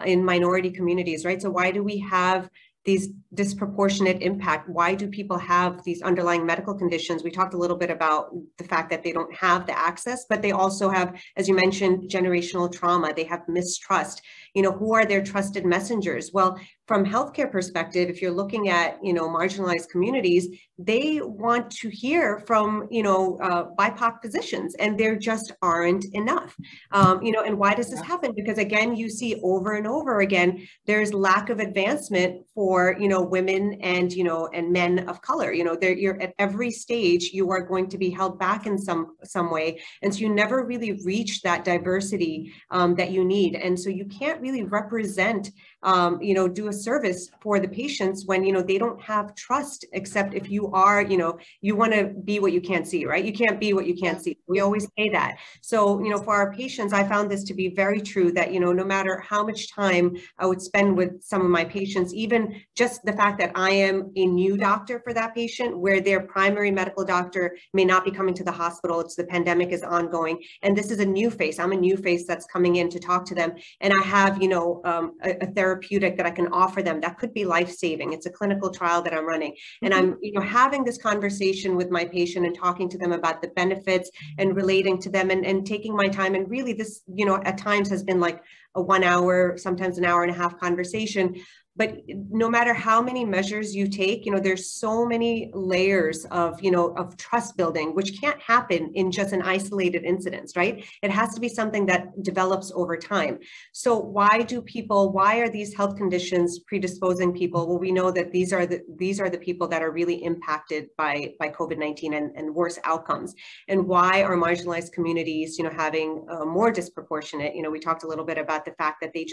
in minority communities, right? So why do we have these disproportionate impact? Why do people have these underlying medical conditions? We talked a little bit about the fact that they don't have the access, but they also have, as you mentioned, generational trauma. They have mistrust. You know, who are their trusted messengers? Well, from healthcare perspective, if you're looking at, you know, marginalized communities, they want to hear from, you know, BIPOC physicians, and there just aren't enough. You know, and why does this happen? Because again, you see over and over again, there's lack of advancement for, you know, women and, you know, and men of color. You know, you're at every stage, you are going to be held back in some way. And so you never really reach that diversity that you need. And so you can't really represent, you know, do a service for the patients when, you know, they don't have trust, except if you are, you know, you want to be what you can't see, right? You can't be what you can't see. We always say that. So, you know, for our patients, I found this to be very true that, you know, no matter how much time I would spend with some of my patients, even just the fact that I am a new doctor for that patient, where their primary medical doctor may not be coming to the hospital. It's the pandemic is ongoing. And this is a new face. I'm a new face that's coming in to talk to them. And I have, you know, a therapeutic that I can offer them that could be life-saving. It's a clinical trial that I'm running. And I'm, you know, having this conversation with my patient and talking to them about the benefits and relating to them and taking my time. And really this, you know, at times has been like a 1 hour, sometimes an hour and a half conversation. But no matter how many measures you take, you know, there's so many layers of, you know, of trust building, which can't happen in just an isolated incident, right? It has to be something that develops over time. So why are these health conditions predisposing people? Well, we know that these are the people that are really impacted by COVID-19 and worse outcomes. And why are marginalized communities, you know, having more disproportionate? You know, we talked a little bit about the fact that they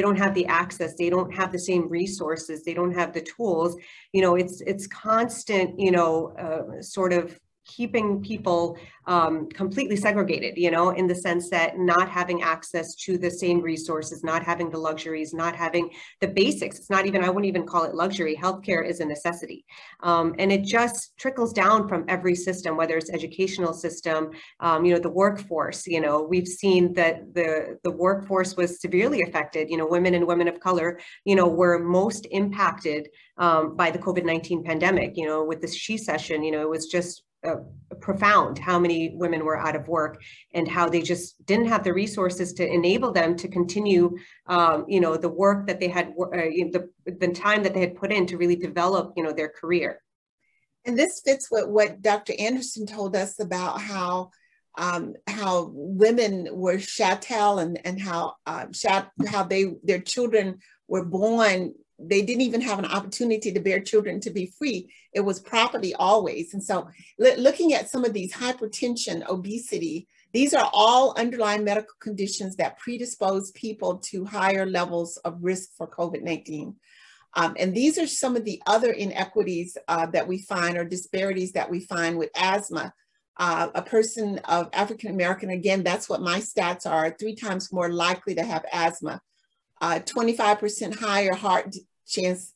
don't have the access, they don't have the same resources, they don't have the tools. You know, it's constant, you know, sort of keeping people completely segregated, you know, in the sense that not having access to the same resources, not having the luxuries, not having the basics. It's not even, I wouldn't even call it luxury. Healthcare is a necessity. And it just trickles down from every system, whether it's educational system, you know, the workforce. You know, we've seen that the workforce was severely affected. You know, women and women of color, you know, were most impacted by the COVID-19 pandemic. You know, with this She Session, you know, it was just profound how many women were out of work and how they just didn't have the resources to enable them to continue, you know, the work that they had, the time that they had put in to really develop, you know, their career. And this fits with what Dr. Anderson told us about how how women were chattel and how their children were born. They didn't even have an opportunity to bear children to be free. It was property always. And so looking at some of these hypertension, obesity, these are all underlying medical conditions that predispose people to higher levels of risk for COVID-19. And these are some of the other inequities that we find, or disparities that we find with asthma. A person of African-American, again, that's what my stats are, 3 times more likely to have asthma, 25% higher heart chance,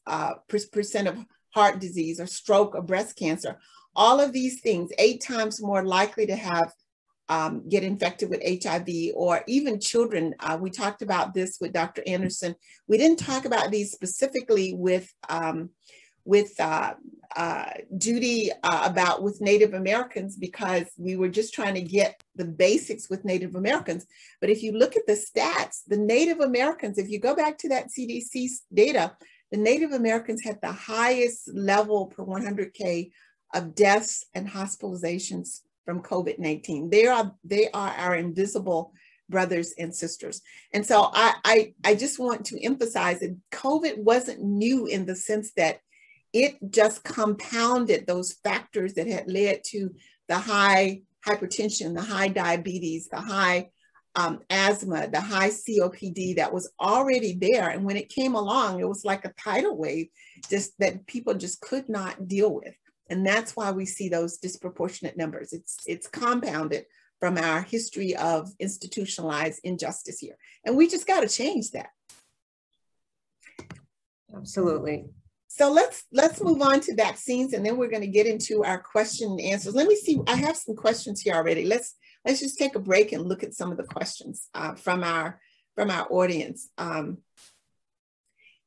percent of heart disease or stroke or breast cancer. All of these things, 8 times more likely to have get infected with HIV, or even children. We talked about this with Dr. Anderson. We didn't talk about these specifically with Judy about with Native Americans, because we were just trying to get the basics with Native Americans. But if you look at the stats, the Native Americans, if you go back to that CDC data, the Native Americans had the highest level per 100K of deaths and hospitalizations from COVID-19. They are our invisible brothers and sisters. And so I just want to emphasize that COVID wasn't new in the sense that it just compounded those factors that had led to the high hypertension, the high diabetes, the high asthma, the high COPD that was already there. And when it came along, it was like a tidal wave just that people just could not deal with. And that's why we see those disproportionate numbers. It's compounded from our history of institutionalized injustice here. And we just got to change that. Absolutely. So let's move on to vaccines, and then we're going to get into our question and answers. Let me see, I have some questions here already. Let's just take a break and look at some of the questions from our audience.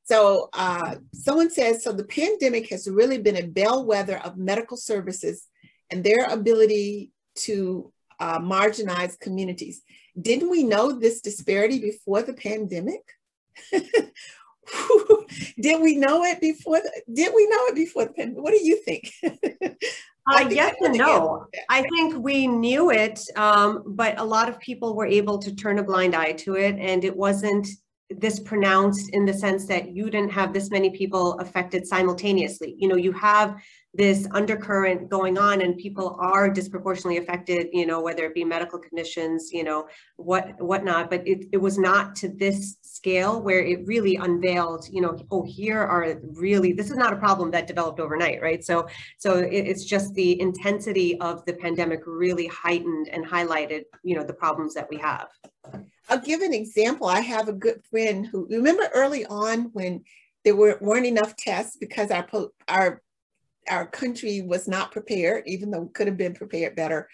So someone says, so the pandemic has really been a bellwether of medical services and their ability to marginalize communities. Didn't we know this disparity before the pandemic? Did we know it before the pandemic? What do you think? Yes and no. I think we knew it, but a lot of people were able to turn a blind eye to it, and it wasn't this pronounced in the sense that you didn't have this many people affected simultaneously. You know, you have this undercurrent going on and people are disproportionately affected, you know, whether it be medical conditions, you know, whatnot, but it was not to this scale where it really unveiled, you know, oh, here are really, this is not a problem that developed overnight, right? So it's just the intensity of the pandemic really heightened and highlighted, you know, the problems that we have. I'll give an example. I have a good friend who, remember early on when there weren't enough tests because our country was not prepared, even though it could have been prepared better.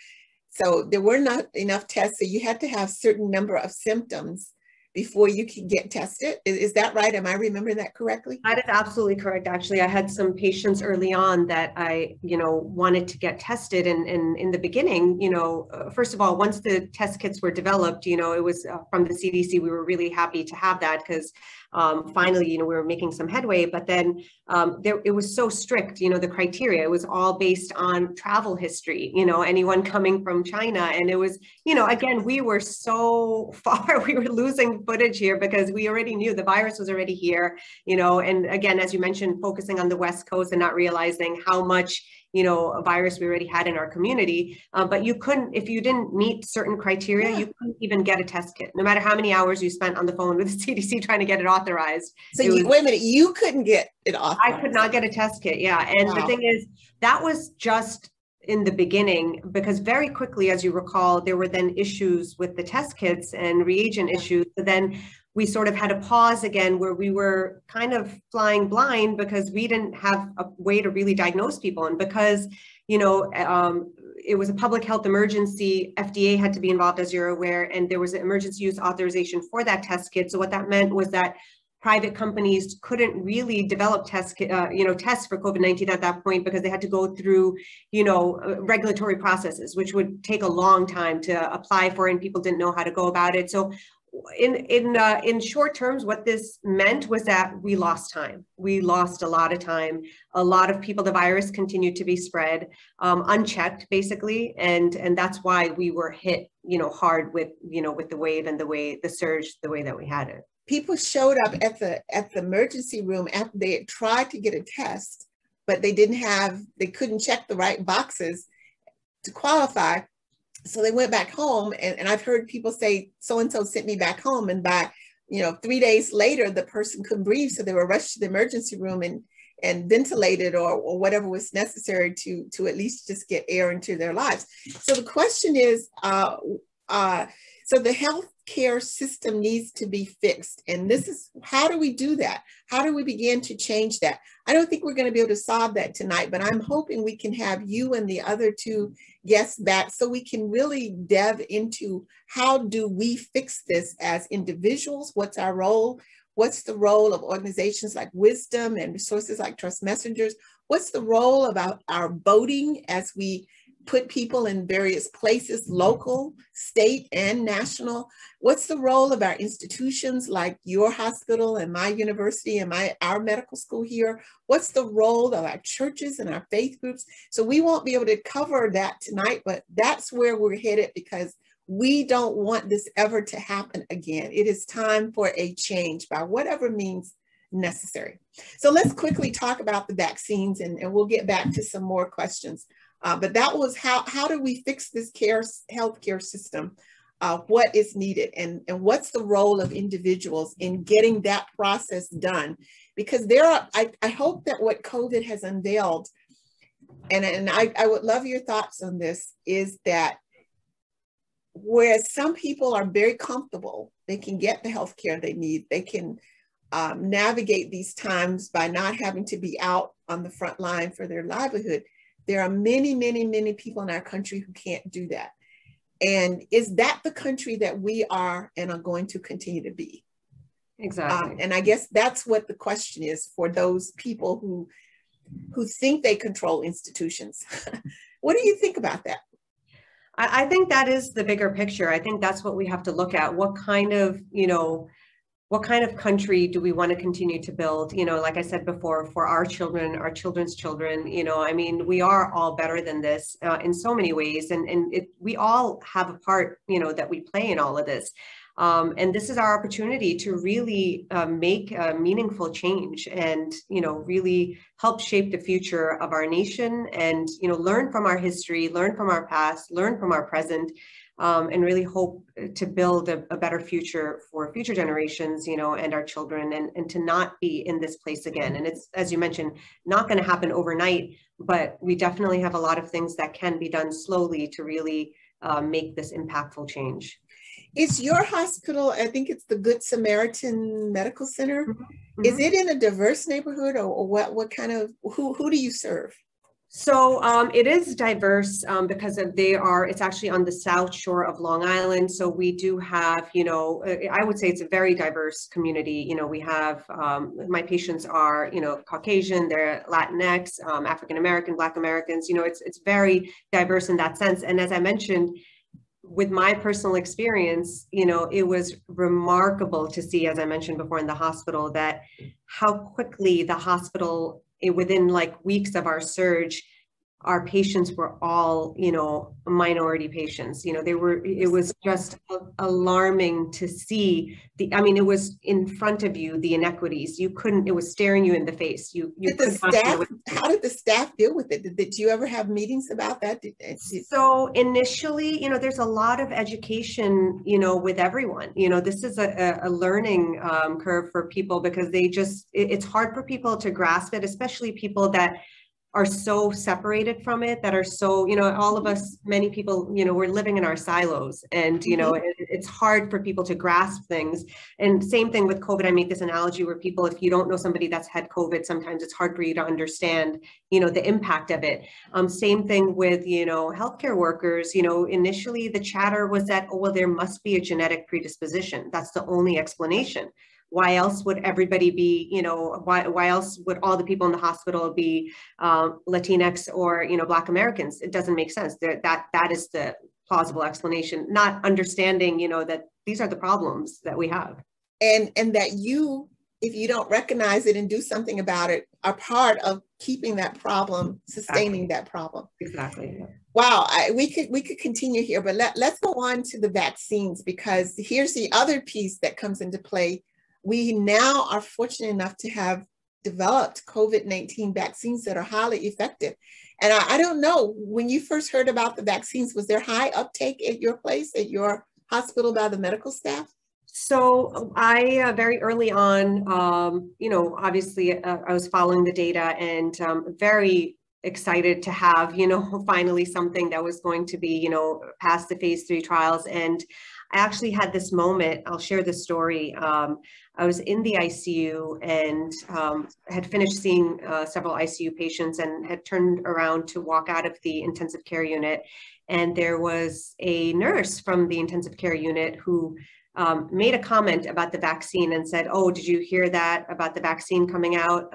So there were not enough tests. So you had to have a certain number of symptoms before you could get tested. Is that right? Am I remembering that correctly? That is absolutely correct. Actually, I had some patients early on that I, you know, wanted to get tested. And in the beginning, you know, first of all, once the test kits were developed, you know, it was from the CDC, we were really happy to have that because finally, you know, we were making some headway, but then it was so strict, you know, the criteria, it was all based on travel history, you know, anyone coming from China. And it was, you know, again, we were so far, we were losing footage here because we already knew the virus was already here, you know, and again, as you mentioned, focusing on the West Coast and not realizing how much, you know, a virus we already had in our community, but you couldn't, if you didn't meet certain criteria, you couldn't even get a test kit, no matter how many hours you spent on the phone with the CDC trying to get it authorized. So wait a minute, you couldn't get it authorized? I could not get a test kit, yeah. And the thing is, that was just in the beginning, because very quickly, as you recall, there were then issues with the test kits and reagent issues. So then we sort of had a pause again where we were kind of flying blind because we didn't have a way to really diagnose people. And because, you know, it was a public health emergency, FDA had to be involved, as you're aware, and there was an emergency use authorization for that test kit. So what that meant was that private companies couldn't really develop tests for COVID-19 at that point because they had to go through, you know, regulatory processes, which would take a long time to apply for, and people didn't know how to go about it. So in short terms, what this meant was that we lost time. We lost a lot of time. A lot of people, the virus continued to be spread unchecked, basically, and that's why we were hit, hard with the wave and the surge, the way that we had it. People showed up at the emergency room after they had tried to get a test, but they couldn't check the right boxes to qualify. So they went back home, and I've heard people say, so-and-so sent me back home, and by 3 days later, the person couldn't breathe, so they were rushed to the emergency room and ventilated or whatever was necessary to at least just get air into their lives. So the question is, so the healthcare system needs to be fixed. And this is, how do we do that? How do we begin to change that? I don't think we're going to be able to solve that tonight, but I'm hoping we can have you and the other two guests back so we can really delve into how do we fix this as individuals? What's our role? What's the role of organizations like Wisdom and resources like Trust Messengers? What's the role of our voting as we put people in various places, local, state, and national? What's the role of our institutions like your hospital and my university and our medical school here? What's the role of our churches and our faith groups? So we won't be able to cover that tonight, but that's where we're headed, because we don't want this ever to happen again. It is time for a change by whatever means necessary. So let's quickly talk about the vaccines, and we'll get back to some more questions. But that was how do we fix this healthcare system? What is needed, and what's the role of individuals in getting that process done? Because I hope that what COVID has unveiled, and I would love your thoughts on this, is that whereas some people are very comfortable, they can get the healthcare they need, they can navigate these times by not having to be out on the front line for their livelihood. There are many, many, many people in our country who can't do that. And is that the country that we are and are going to continue to be? Exactly. And I guess that's what the question is for those people who think they control institutions. What do you think about that? I think that is the bigger picture. I think that's what we have to look at. What kind of country do we want to continue to build? Like I said before, for our children, our children's children, we are all better than this in so many ways. And we all have a part, that we play in all of this. And this is our opportunity to really make a meaningful change and, really help shape the future of our nation and, learn from our history, learn from our past, learn from our present. And really hope to build a better future for future generations, and our children, and to not be in this place again. And it's, as you mentioned, not going to happen overnight, but we definitely have a lot of things that can be done slowly to really make this impactful change. Is your hospital, I think it's the Good Samaritan Medical Center, mm-hmm. Is it in a diverse neighborhood, or what kind of, who do you serve? So it is diverse because it's actually on the South Shore of Long Island. So we do have, I would say it's a very diverse community. We have, my patients are, Caucasian, they're Latinx, African-American, Black Americans, it's very diverse in that sense. And as I mentioned, with my personal experience, it was remarkable to see, as I mentioned before in the hospital, that how quickly the hospital, within like weeks of our surge, our patients were all, minority patients. It was just alarming to see it was in front of you, the inequities. It was staring you in the face. How did the staff deal with it? Did you ever have meetings about that? So initially, there's a lot of education, with everyone. This is a learning curve for people, because it's hard for people to grasp it, especially people that are so separated from it, that are so, all of us, many people, we're living in our silos, and, it's hard for people to grasp things. And same thing with COVID. I make this analogy where people, if you don't know somebody that's had COVID, sometimes it's hard for you to understand, the impact of it. Same thing with, healthcare workers. Initially the chatter was that, oh, well, there must be a genetic predisposition. That's the only explanation. Why else would everybody be, why else would all the people in the hospital be Latinx or, Black Americans? It doesn't make sense. That is the plausible explanation, not understanding, you know, that these are the problems that we have. And that you, if you don't recognize it and do something about it, are part of keeping that problem, sustaining that problem. Exactly. Wow, we could continue here, but let's go on to the vaccines, because here's the other piece that comes into play. We now are fortunate enough to have developed COVID-19 vaccines that are highly effective. And I don't know, when you first heard about the vaccines, was there high uptake at your place, at your hospital, by the medical staff? So I very early on, you know, obviously I was following the data, and very excited to have, you know, finally something that was going to be, you know, past the phase 3 trials. And I actually had this moment, I'll share this story. I was in the ICU and had finished seeing several ICU patients and had turned around to walk out of the intensive care unit. And there was a nurse from the intensive care unit who made a comment about the vaccine and said, "Oh, did you hear that about the vaccine coming out?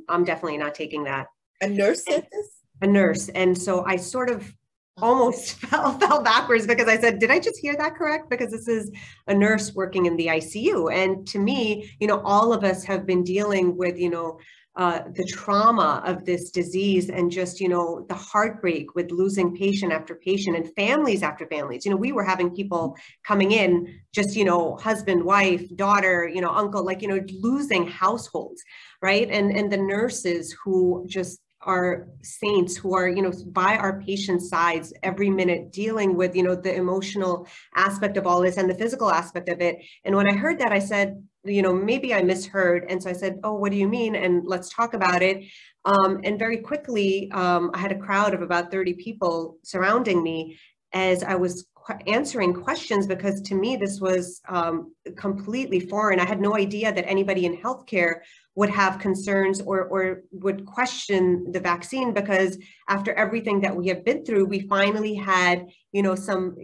I'm definitely not taking that." A nurse said this? A nurse. And so I sort of almost fell backwards, because I said, did I just hear that correct? Because this is a nurse working in the ICU. And to me, you know, all of us have been dealing with, you know, the trauma of this disease, and just, you know, the heartbreak with losing patient after patient and families after families. You know, we were having people coming in, just, you know, husband, wife, daughter, you know, uncle, like, you know, losing households, right? And the nurses who just are saints, who are, you know, by our patients' sides every minute, dealing with, you know, the emotional aspect of all this and the physical aspect of it. And when I heard that, I said, you know, maybe I misheard. And so I said, "Oh, what do you mean? And let's talk about it." And very quickly, I had a crowd of about 30 people surrounding me as I was answering questions, because to me, this was completely foreign. I had no idea that anybody in healthcare would have concerns or would question the vaccine, because after everything that we have been through, we finally had, you know, some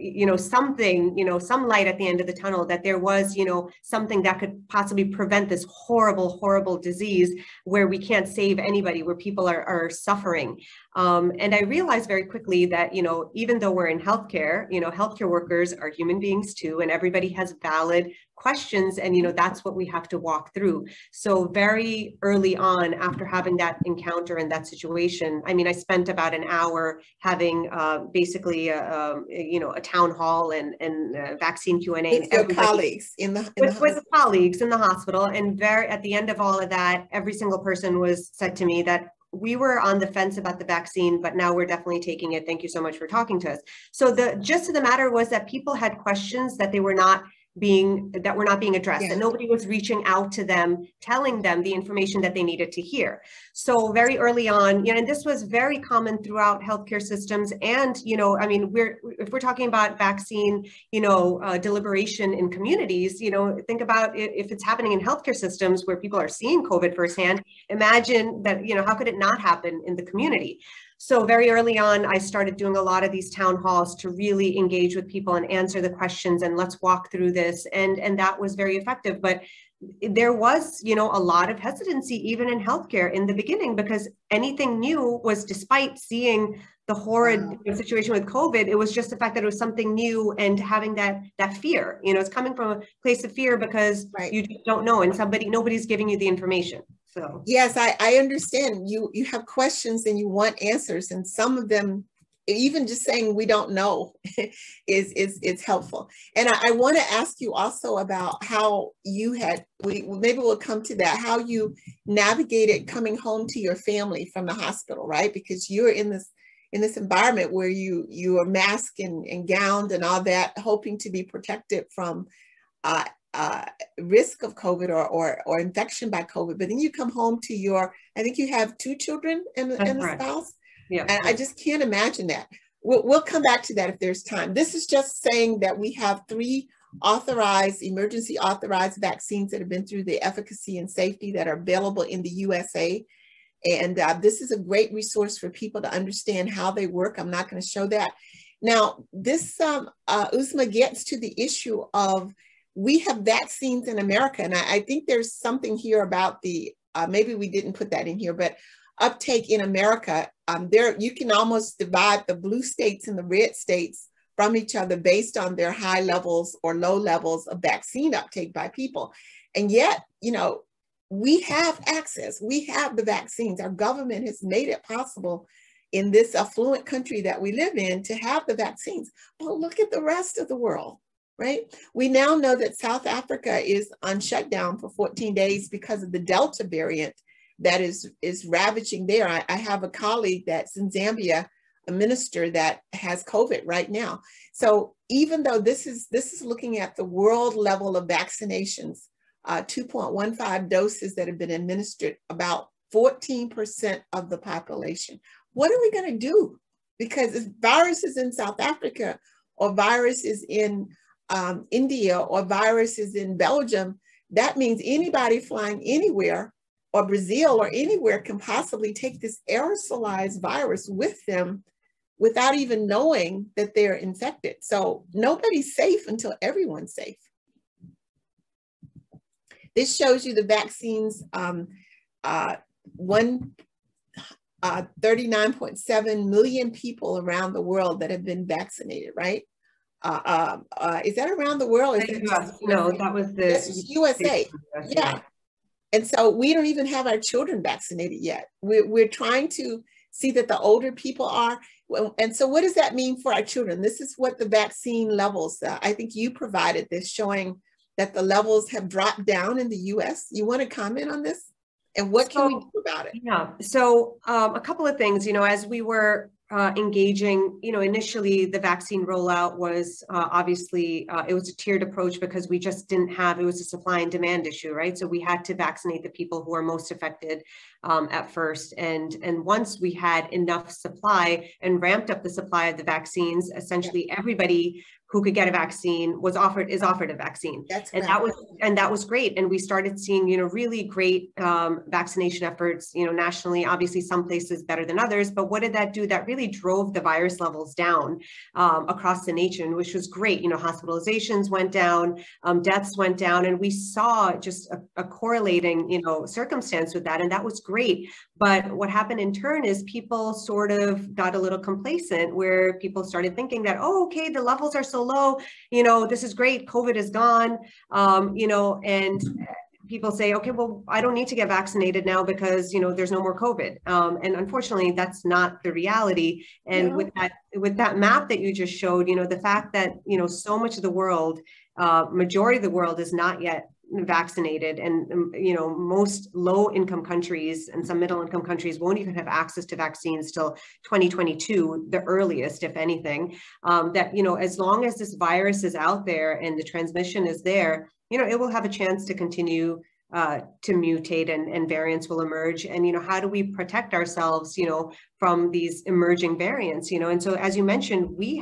light at the end of the tunnel, that there was, you know, something that could possibly prevent this horrible, horrible disease where we can't save anybody, where people are suffering. And I realized very quickly that, you know, even though we're in healthcare, you know, healthcare workers are human beings too, and everybody has valid questions, and, you know, that's what we have to walk through. So very early on, after having that encounter and that situation, I mean, I spent about an hour having basically you know, a town hall and vaccine Q&A with your colleagues with colleagues in the hospital. And at the end of all of that, every single person said to me that we were on the fence about the vaccine, but now we're definitely taking it. Thank you so much for talking to us. So the gist of the matter was that people had questions that were not being addressed, and nobody was reaching out to them, telling them the information that they needed to hear. So very early on, you know, and this was very common throughout healthcare systems. And, you know, I mean, if we're talking about vaccine, you know, deliberation in communities, you know, think about if it's happening in healthcare systems where people are seeing COVID firsthand, imagine that, you know, how could it not happen in the community? So very early on, I started doing a lot of these town halls to really engage with people and answer the questions, and let's walk through this. And that was very effective. But there was, you know, a lot of hesitancy even in healthcare in the beginning, because anything new was, despite seeing the horrid situation with COVID, it was just the fact that it was something new, and having that fear, you know, it's coming from a place of fear because you just don't know, and nobody's giving you the information. So yes, I understand. You have questions and you want answers, and some of them, even just saying we don't know is helpful. And I want to ask you also about how you maybe we'll come to that, how you navigated coming home to your family from the hospital, right? Because you're in this environment where you are masked and gowned and all that, hoping to be protected from risk of COVID or infection by COVID. But then you come home to I think you have 2 children and a spouse. Yeah. And I just can't imagine that. We'll come back to that if there's time. This is just saying that we have 3 emergency authorized vaccines that have been through the efficacy and safety that are available in the USA. And this is a great resource for people to understand how they work. I'm not going to show that. Now, this Uzma gets to the issue of, we have vaccines in America. And I think there's something here about maybe we didn't put that in here, but uptake in America, you can almost divide the blue states and the red states from each other based on their high levels or low levels of vaccine uptake by people. And yet, you know, we have access, we have the vaccines. Our government has made it possible in this affluent country that we live in to have the vaccines. But look at the rest of the world, right? We now know that South Africa is on shutdown for 14 days because of the Delta variant that is ravaging there. I have a colleague that's in Zambia, a minister that has COVID right now. So even though this is looking at the world level of vaccinations, 2.15 doses that have been administered, about 14% of the population. What are we going to do? Because if virus is in South Africa, or virus is in India, or virus is in Belgium, that means anybody flying anywhere, or Brazil or anywhere, can possibly take this aerosolized virus with them without even knowing that they're infected. So nobody's safe until everyone's safe. This shows you the vaccines, 39.7 million people around the world that have been vaccinated, right? Is that around the world? Is that just no, that was the USA. Yeah. And so we don't even have our children vaccinated yet. We're trying to see that the older people are. And so what does that mean for our children? This is what the vaccine levels, I think you provided this, showing that the levels have dropped down in the US. You want to comment on this? And what can we do about it? Yeah, so a couple of things, you know, as we were engaging, you know, initially the vaccine rollout was obviously, it was a tiered approach because we just didn't have, it was a supply and demand issue, right? So we had to vaccinate the people who are most affected at first. And once we had enough supply and ramped up the supply of the vaccines, essentially everybody who could get a vaccine is offered a vaccine. And that was great. And we started seeing, you know, really great vaccination efforts, you know, nationally, obviously some places better than others, but what did that do? That really drove the virus levels down across the nation, which was great. You know, hospitalizations went down, deaths went down, and we saw just a correlating, you know, circumstance with that. And that was great. But what happened in turn is people sort of got a little complacent, where people started thinking that, oh, okay, the levels are so low, you know, this is great, COVID is gone, you know, and people say, okay, well, I don't need to get vaccinated now because, you know, there's no more COVID. And unfortunately, that's not the reality. And with that map that you just showed, you know, the fact that, you know, so much of the world, majority of the world is not yet vaccinated, and you know, most low-income countries and some middle-income countries won't even have access to vaccines till 2022, the earliest, if anything. That, you know, as long as this virus is out there and the transmission is there, you know, it will have a chance to continue to mutate, and variants will emerge. And, you know, how do we protect ourselves, you know, from these emerging variants, you know? And so, as you mentioned, we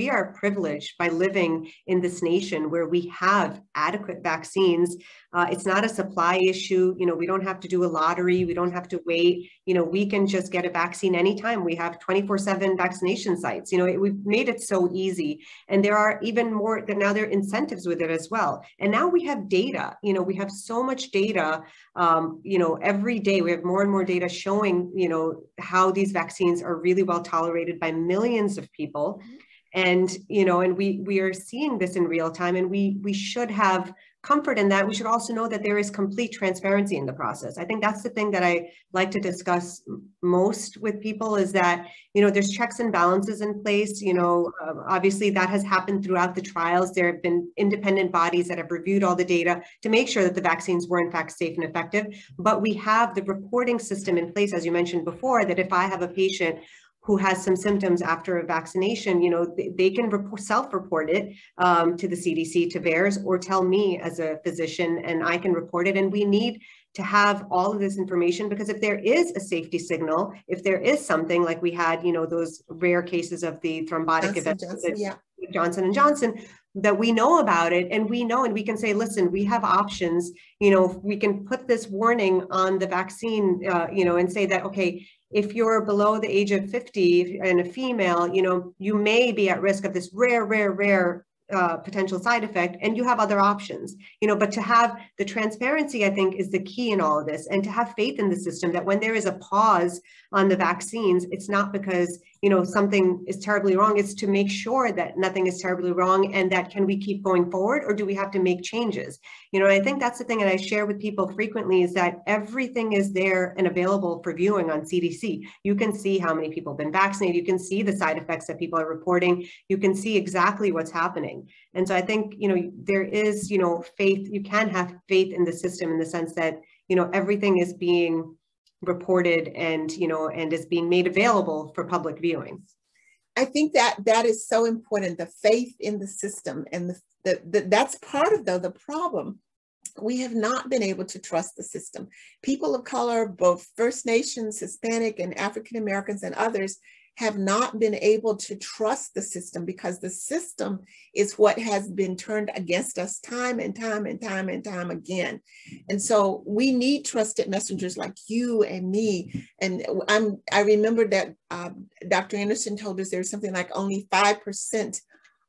are privileged by living in this nation where we have adequate vaccines. It's not a supply issue. You know, we don't have to do a lottery. We don't have to wait. You know, we can just get a vaccine anytime. We have 24/7 vaccination sites. You know, we've made it so easy. And there are even more, now there are incentives with it as well. And now we have data. You know, we have so much data. You know, every day we have more and more data showing, you know, how these vaccines are really well tolerated by millions of people. And, you know, and we are seeing this in real time, and we should have comfort in that. We should also know that there is complete transparency in the process. I think that's the thing that I like to discuss most with people, is that, you know, there's checks and balances in place. You know, obviously that has happened throughout the trials. There have been independent bodies that have reviewed all the data to make sure that the vaccines were in fact safe and effective. But we have the reporting system in place, as you mentioned before, that if I have a patient who has some symptoms after a vaccination, you know, they can self-report it to the CDC, to VAERS, or tell me as a physician, and I can report it. And we need to have all of this information, because if there is a safety signal, if there is something like we had, you know, those rare cases of the thrombotic event with Johnson & Johnson, that we know about it, and we know, and we can say, listen, we have options, you know, we can put this warning on the vaccine, you know, and say that, okay, if you're below the age of 50 and a female, you know, you may be at risk of this rare potential side effect, and you have other options, you know. But to have the transparency, I think, is the key in all of this, and to have faith in the system that when there is a pause on the vaccines, it's not because something is terribly wrong. It's to make sure that nothing is terribly wrong, and that can we keep going forward, or do we have to make changes? I think that's the thing that I share with people frequently, is that everything is there and available for viewing on CDC. You can see how many people have been vaccinated. You can see the side effects that people are reporting. You can see exactly what's happening. And so I think, there is, faith. You can have faith in the system, in the sense that, everything is being reported and, and is being made available for public viewing. I think that is so important, the faith in the system. And that's part of the problem. We have not been able to trust the system. People of color, both First Nations, Hispanic, and African Americans and others, have not been able to trust the system, because the system is what has been turned against us time and time and time and time again. And so we need trusted messengers like you and me. And I remember that Dr. Anderson told us there's something like only 5%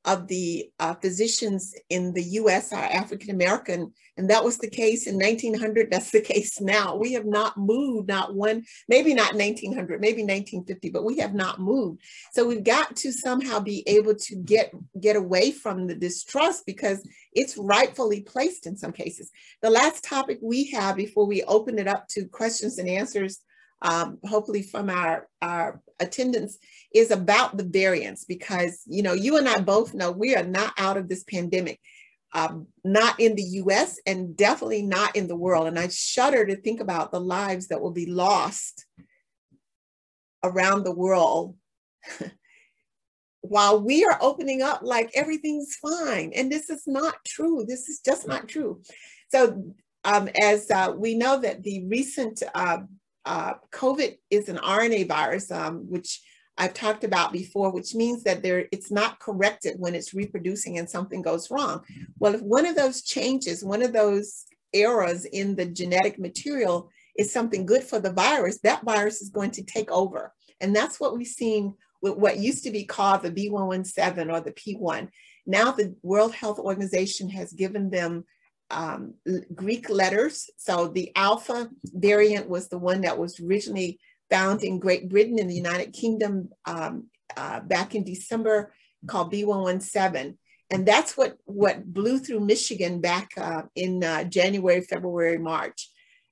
of the physicians in the US are African American. And that was the case in 1900, that's the case now. We have not moved, not one, maybe not 1900, maybe 1950, but we have not moved. So we've got to somehow be able to get away from the distrust, because it's rightfully placed in some cases. The last topic we have before we open it up to questions and answers, hopefully from our attendants, is about the variants, because you and I both know we are not out of this pandemic, not in the US and definitely not in the world. And I shudder to think about the lives that will be lost around the world while we are opening up like everything's fine. And this is not true. This is just not true. So as we know that the recent COVID is an RNA virus, which I've talked about before, which means that it's not corrected when it's reproducing and something goes wrong. Well, if one of those changes, one of those errors in the genetic material is something good for the virus, that virus is going to take over. And that's what we've seen with what used to be called the B117 or the P1. Now the World Health Organization has given them Greek letters. So the Alpha variant was the one that was originally found in Great Britain and the United Kingdom back in December, called B117. And that's what blew through Michigan back in January, February, March.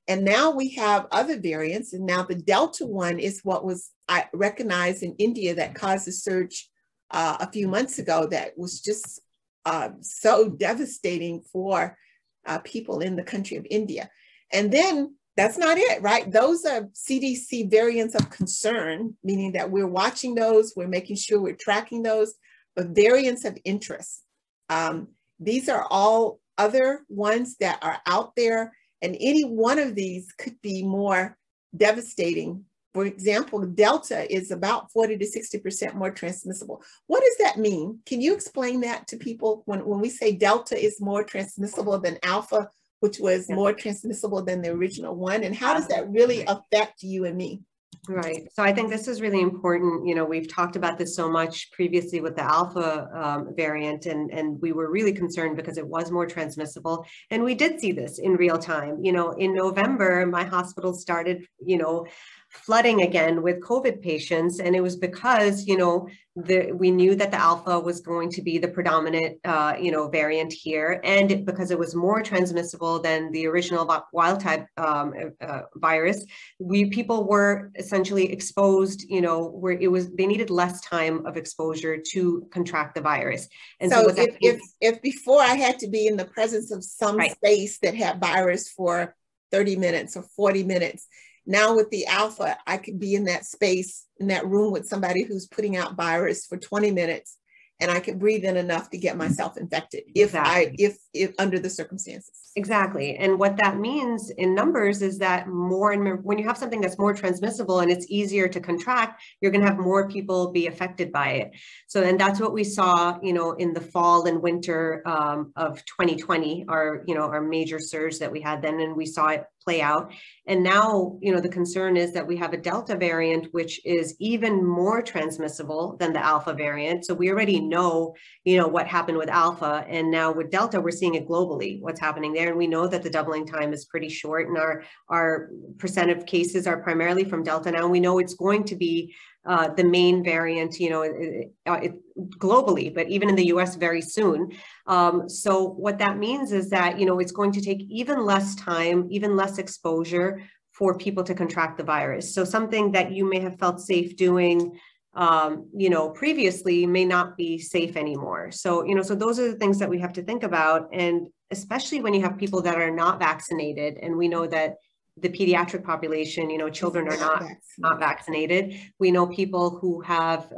And now we have other variants. And now the Delta one is what was recognized in India that caused a surge a few months ago that was just so devastating for people in the country of India. And then that's not it, right? Those are CDC variants of concern, meaning that we're watching those, we're making sure we're tracking those, but variants of interest. These are all other ones that are out there, and any one of these could be more devastating. For example, Delta is about 40 to 60% more transmissible. What does that mean? Can you explain that to people when we say Delta is more transmissible than Alpha, which was more transmissible than the original one? And how does that really affect you and me? Right. So I think this is really important. We've talked about this so much previously with the Alpha variant, and we were really concerned because it was more transmissible. And we did see this in real time. In November, my hospital started, flooding again with COVID patients. And it was because, we knew that the Alpha was going to be the predominant, variant here. And because it was more transmissible than the original wild type virus, people were essentially exposed, they needed less time of exposure to contract the virus. And so if before I had to be in the presence of some space that had virus for 30 minutes or 40 minutes, now with the Alpha, I could be in that space, in that room with somebody who's putting out virus for 20 minutes, and I could breathe in enough to get myself infected if under the circumstances. Exactly. And what that means in numbers is that when you have something that's more transmissible and it's easier to contract, you're going to have more people be affected by it. So, and that's what we saw, in the fall and winter of 2020, our major surge that we had then, and we saw it play out. And now, the concern is that we have a Delta variant, which is even more transmissible than the Alpha variant. So we already know, what happened with Alpha, and now with Delta, we're seeing it globally, what's happening there. And we know that the doubling time is pretty short, and our percent of cases are primarily from Delta now. And we know it's going to be the main variant, globally, but even in the US very soon. So what that means is that, it's going to take even less time, even less exposure for people to contract the virus. So something that you may have felt safe doing, previously may not be safe anymore. So, so those are the things that we have to think about. And especially when you have people that are not vaccinated, and we know that the pediatric population, children are not vaccinated. We know people who have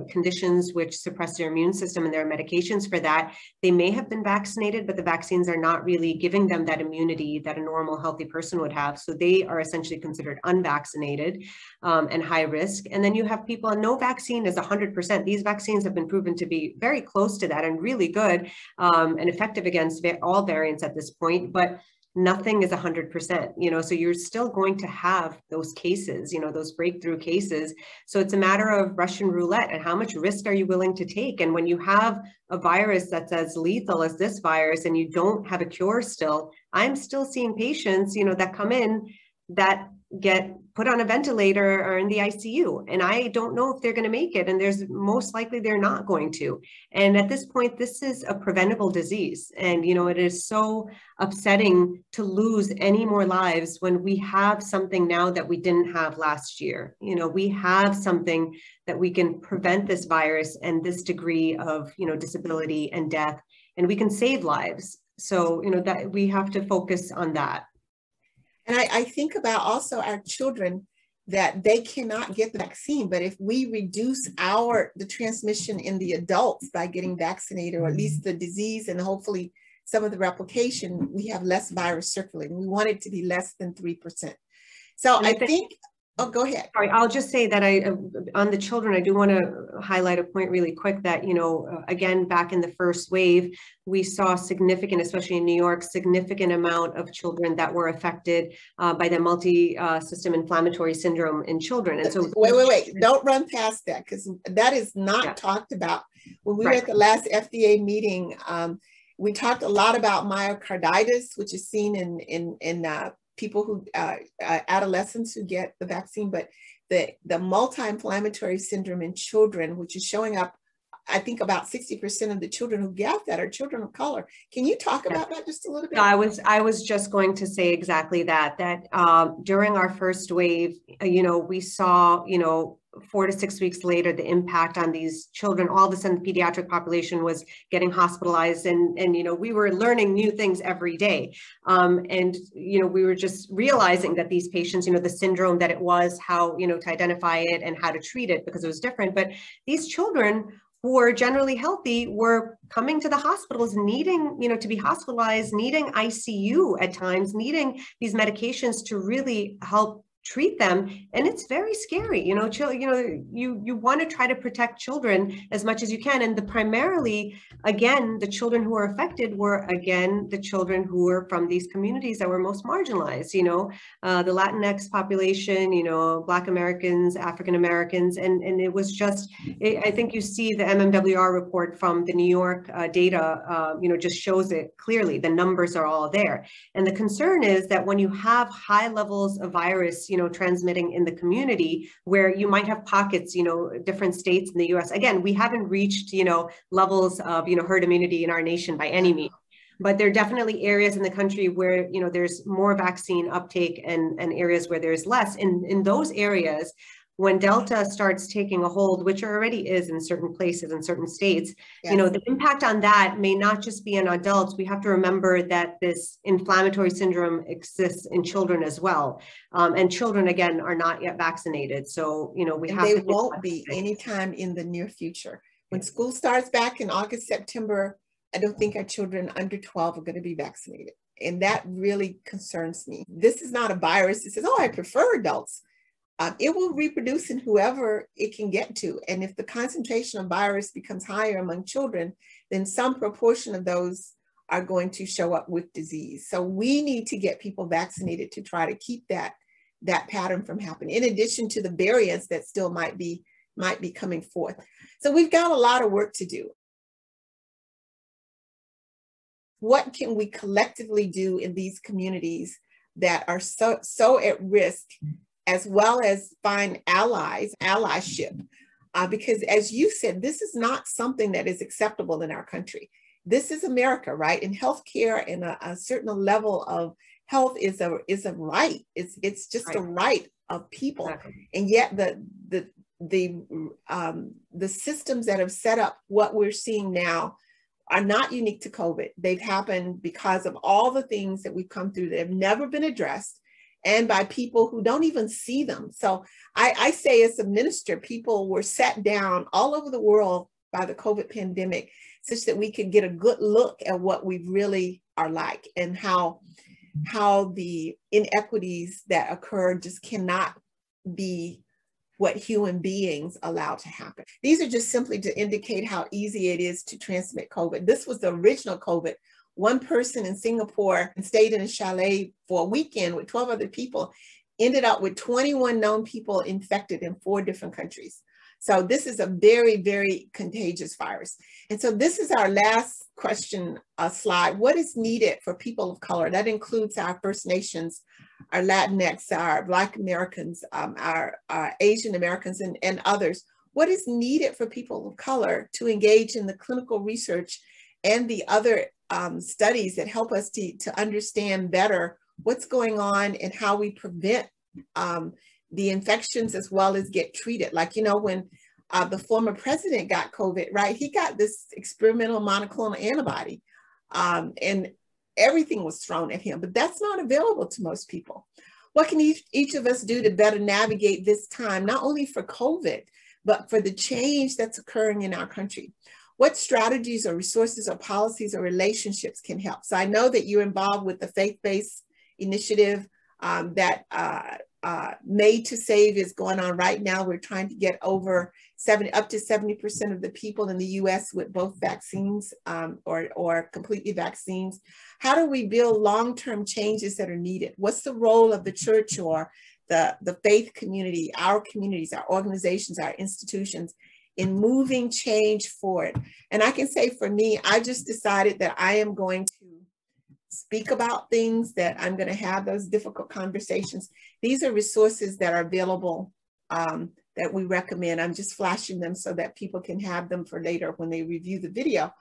conditions which suppress their immune system, and there are medications for that. They may have been vaccinated, but the vaccines are not really giving them that immunity that a normal healthy person would have. So they are essentially considered unvaccinated and high risk. And then you have people, and no vaccine is 100%. These vaccines have been proven to be very close to that and really good and effective against all variants at this point. But nothing is 100%, so you're still going to have those cases, those breakthrough cases. So it's a matter of Russian roulette, and how much risk are you willing to take? And when you have a virus that's as lethal as this virus, and you don't have a cure still, I'm still seeing patients, that come in that get put on a ventilator or in the ICU, and I don't know if they're going to make it, and there's most likely they're not going to. And at this point, this is a preventable disease, and it is so upsetting to lose any more lives when we have something now that we didn't have last year. We have something that we can prevent this virus and this degree of disability and death, and we can save lives. So that we have to focus on that. And I think about also our children, that they cannot get the vaccine, but if we reduce the transmission in the adults by getting vaccinated, or at least the disease and hopefully some of the replication, we have less virus circulating. We want it to be less than 3%. So I think, oh, go ahead. Sorry, I'll just say that on the children, I do want to highlight a point really quick that, again, back in the first wave, we saw significant, especially in New York, significant amount of children that were affected by the multi-system inflammatory syndrome in children. And so wait, don't run past that, because that is not talked about. When we were at the last FDA meeting, we talked a lot about myocarditis, which is seen in people who adolescents who get the vaccine, but the multi-inflammatory syndrome in children, which is showing up, I think about 60% of the children who get that are children of color. Can you talk about that just a little bit? I was just going to say exactly that during our first wave, we saw, 4 to 6 weeks later, the impact on these children. All of a sudden, the pediatric population was getting hospitalized, and we were learning new things every day. And we were just realizing that these patients, the syndrome that it was, how, to identify it and how to treat it, because it was different. But these children who were generally healthy were coming to the hospitals, needing, to be hospitalized, needing ICU at times, needing these medications to really help treat them. And it's very scary. You want to try to protect children as much as you can. And primarily, again, the children who were affected were, again, the children who were from these communities that were most marginalized, the Latinx population, Black Americans, African Americans. And it was just, I think you see the MMWR report from the New York data, just shows it clearly. The numbers are all there. And the concern is that when you have high levels of virus, transmitting in the community, where you might have pockets, different states in the US. Again, we haven't reached, levels of, herd immunity in our nation by any means, but there are definitely areas in the country where, there's more vaccine uptake and areas where there's less. In those areas, when Delta starts taking a hold, which already is in certain places, in certain states, the impact on that may not just be in adults. We have to remember that this inflammatory syndrome exists in children as well. And children, again, are not yet vaccinated. So, they won't be anytime in the near future. When school starts back in August, September, I don't think our children under 12 are going to be vaccinated. And that really concerns me. This is not a virus that says, oh, I prefer adults. It will reproduce in whoever it can get to. And if the concentration of virus becomes higher among children, then some proportion of those are going to show up with disease. So we need to get people vaccinated to try to keep that pattern from happening, in addition to the variants that still might be might be coming forth. So we've got a lot of work to do. What can we collectively do in these communities that are so at risk, as well as find allyship? Because as you said, this is not something that is acceptable in our country. This is America, right? And healthcare and a certain level of health is a right. It's just a right of people. Exactly. And yet the systems that have set up what we're seeing now are not unique to COVID. They've happened because of all the things that we've come through that have never been addressed, and by people who don't even see them. So I say as a minister, people were sat down all over the world by the COVID pandemic such that we could get a good look at what we really are like, and how the inequities that occur just cannot be what human beings allow to happen. These are just simply to indicate how easy it is to transmit COVID. This was the original COVID. One person in Singapore stayed in a chalet for a weekend with 12 other people, ended up with 21 known people infected in 4 different countries. So this is a very, very contagious virus. And so this is our last question slide. What is needed for people of color? That includes our First Nations, our Latinx, our Black Americans, our Asian Americans, and others. What is needed for people of color to engage in the clinical research and the other studies that help us to understand better what's going on and how we prevent the infections as well as get treated? Like, you know, when the former president got COVID, right? He got this experimental monoclonal antibody and everything was thrown at him, but that's not available to most people. What can each of us do to better navigate this time, not only for COVID, but for the change that's occurring in our country? What strategies or resources or policies or relationships can help? So I know that you're involved with the faith-based initiative that Made to Save is going on right now. We're trying to get up to 70% of the people in the US with both vaccines or completely vaccines. How do we build long-term changes that are needed? What's the role of the church or the faith community, our communities, our organizations, our institutions in moving change forward? And I can say for me, I just decided that I am going to speak about things, that I'm going to have those difficult conversations. These are resources that are available that we recommend. I'm just flashing them so that people can have them for later when they review the video.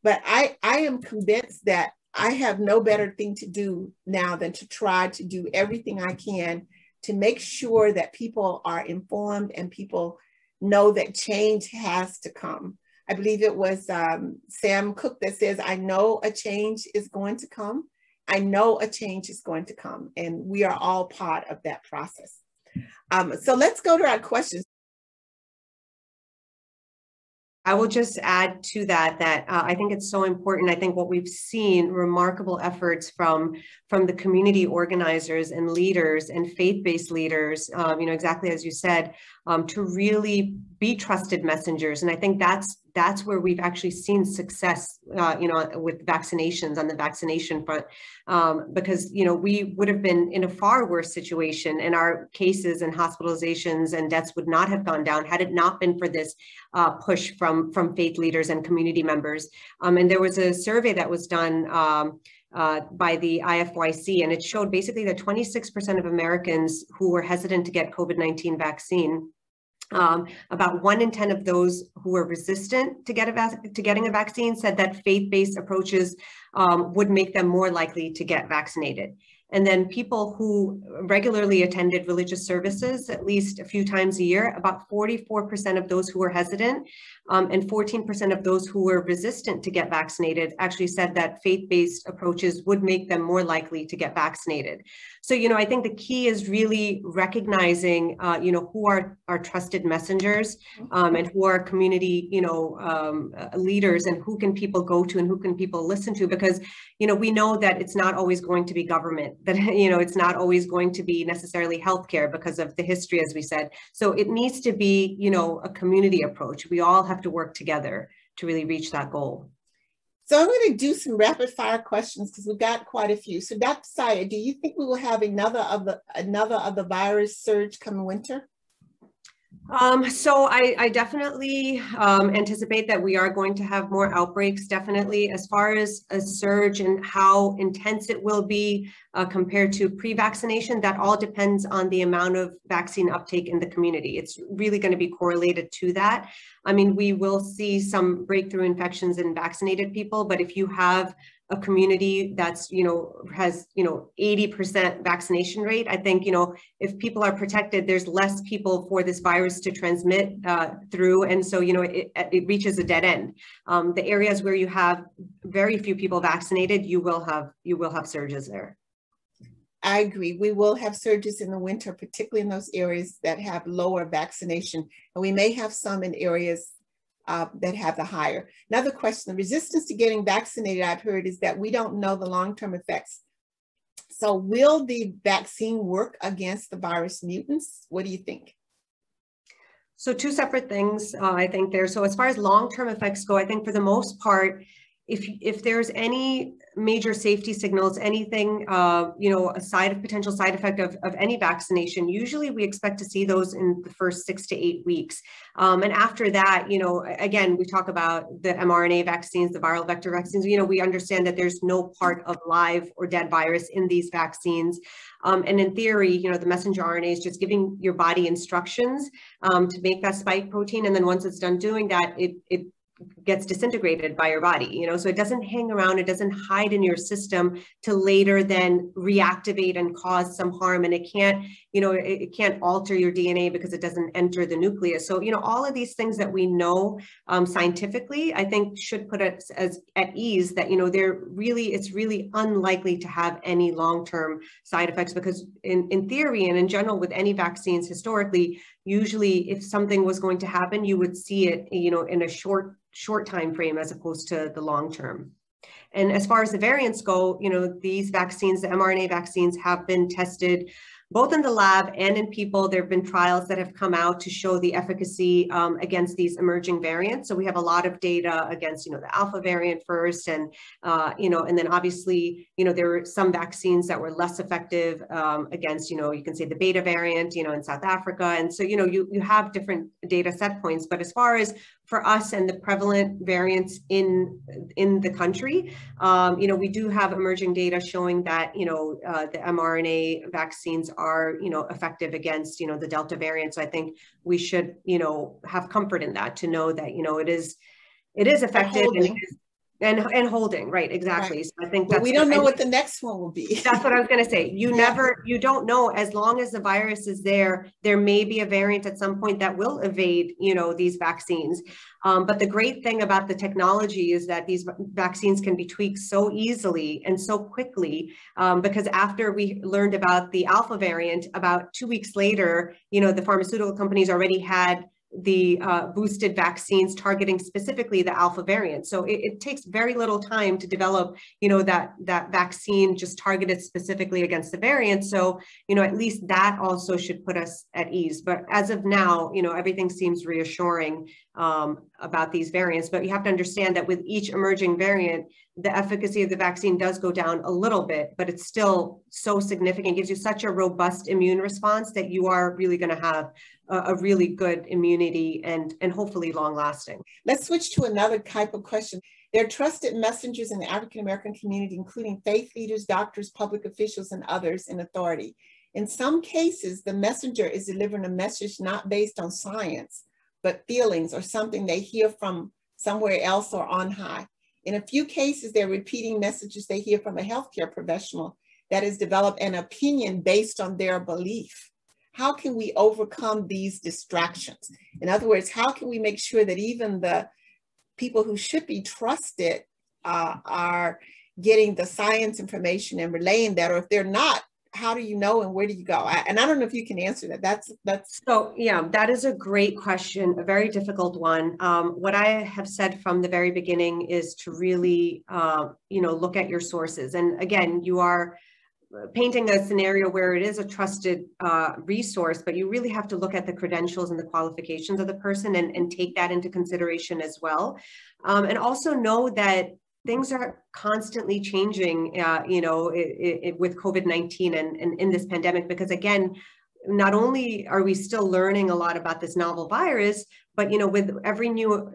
But I am convinced that I have no better thing to do now than to try to do everything I can to make sure that people are informed and people know that change has to come. I believe it was Sam Cooke that says, I know a change is going to come. I know a change is going to come, and we are all part of that process. So let's go to our questions. I will just add to that I think it's so important. I think what we've seen, remarkable efforts from the community organizers and leaders and faith-based leaders, you know, exactly as you said, to really be trusted messengers. And I think that's where we've actually seen success, you know, with vaccinations on the vaccination front, because, you know, we would have been in a far worse situation, and our cases and hospitalizations and deaths would not have gone down had it not been for this push from faith leaders and community members. And there was a survey that was done by the IFYC, and it showed basically that 26% of Americans who were hesitant to get COVID-19 vaccine, about 1 in 10 of those who were resistant to getting a vaccine said that faith-based approaches would make them more likely to get vaccinated. And then people who regularly attended religious services at least a few times a year, about 44% of those who were hesitant and 14% of those who were resistant to get vaccinated actually said that faith-based approaches would make them more likely to get vaccinated. So, you know, I think the key is really recognizing, you know, who are our trusted messengers and who are community, you know, leaders, and who can people go to and who can people listen to, because, you know, we know that it's not always going to be government, that, you know, it's not always going to be necessarily healthcare because of the history, as we said. So it needs to be, you know, a community approach. We all have to work together to really reach that goal. So I'm going to do some rapid fire questions because we've got quite a few. So Dr. Syed, do you think we will have another of the virus surge coming winter? So I definitely anticipate that we are going to have more outbreaks, definitely. As far as a surge and how intense it will be compared to pre-vaccination, that all depends on the amount of vaccine uptake in the community. It's really going to be correlated to that. I mean, we will see some breakthrough infections in vaccinated people, but if you have a community that's, has, 80% vaccination rate, I think, if people are protected, there's less people for this virus to transmit through. And so, it reaches a dead end. The areas where you have very few people vaccinated, you will have surges there. I agree. We will have surges in the winter, particularly in those areas that have lower vaccination. And we may have some in areas that have the higher. Another question, the resistance to getting vaccinated, I've heard, is that we don't know the long-term effects. So will the vaccine work against the virus mutants? What do you think? So two separate things, I think there. So as far as long-term effects go, I think for the most part, if there's any major safety signals, anything, a potential side effect of any vaccination, usually we expect to see those in the first 6 to 8 weeks. And after that, again, we talk about the mRNA vaccines, the viral vector vaccines, we understand that there's no part of live or dead virus in these vaccines. And in theory, the messenger RNA is just giving your body instructions to make that spike protein. And then once it's done doing that, it gets disintegrated by your body, so it doesn't hang around, it doesn't hide in your system to later then reactivate and cause some harm. And it can't, it can't alter your DNA because it doesn't enter the nucleus. So, all of these things that we know scientifically, I think should put us at ease that, it's really unlikely to have any long-term side effects, because in theory and in general with any vaccines historically, usually if something was going to happen, you would see it, in a short time frame as opposed to the long term. And as far as the variants go, these vaccines, the mRNA vaccines, have been tested both in the lab and in people. There have been trials that have come out to show the efficacy against these emerging variants. So we have a lot of data against, the alpha variant first, and and then obviously, there were some vaccines that were less effective against, you can say the beta variant, in South Africa. And so, you have different data set points. But as far as for us and the prevalent variants in the country, we do have emerging data showing that, the mRNA vaccines are, effective against, the Delta variant. So I think we should, have comfort in that, to know that, it is effective and holding, right, exactly. Right. So I think that's, we don't know what the next one will be. That's what I was going to say. You don't know. As long as the virus is there may be a variant at some point that will evade, these vaccines. But the great thing about the technology is that these vaccines can be tweaked so easily and so quickly, because after we learned about the alpha variant, about 2 weeks later, the pharmaceutical companies already had the boosted vaccines targeting specifically the alpha variant. So it takes very little time to develop, that vaccine just targeted specifically against the variant. So, at least that also should put us at ease. But as of now, everything seems reassuring about these variants. But you have to understand that with each emerging variant, the efficacy of the vaccine does go down a little bit, but it's still so significant. It gives you such a robust immune response that you are really going to have a really good immunity and hopefully long lasting. Let's switch to another type of question. There are trusted messengers in the African-American community, including faith leaders, doctors, public officials, and others in authority. In some cases, the messenger is delivering a message not based on science, but feelings or something they hear from somewhere else or on high. In a few cases, they're repeating messages they hear from a healthcare professional that has developed an opinion based on their belief. How can we overcome these distractions? In other words, how can we make sure that even the people who should be trusted are getting the science information and relaying that? Or if they're not, how do you know and where do you go? And I don't know if you can answer that. That's So yeah, that is a great question, a very difficult one. What I have said from the very beginning is to really, look at your sources. And again, you are painting a scenario where it is a trusted resource, but you really have to look at the credentials and the qualifications of the person and take that into consideration as well. And also know that things are constantly changing, with COVID-19 and in this pandemic, because again, not only are we still learning a lot about this novel virus, but, you know, with every new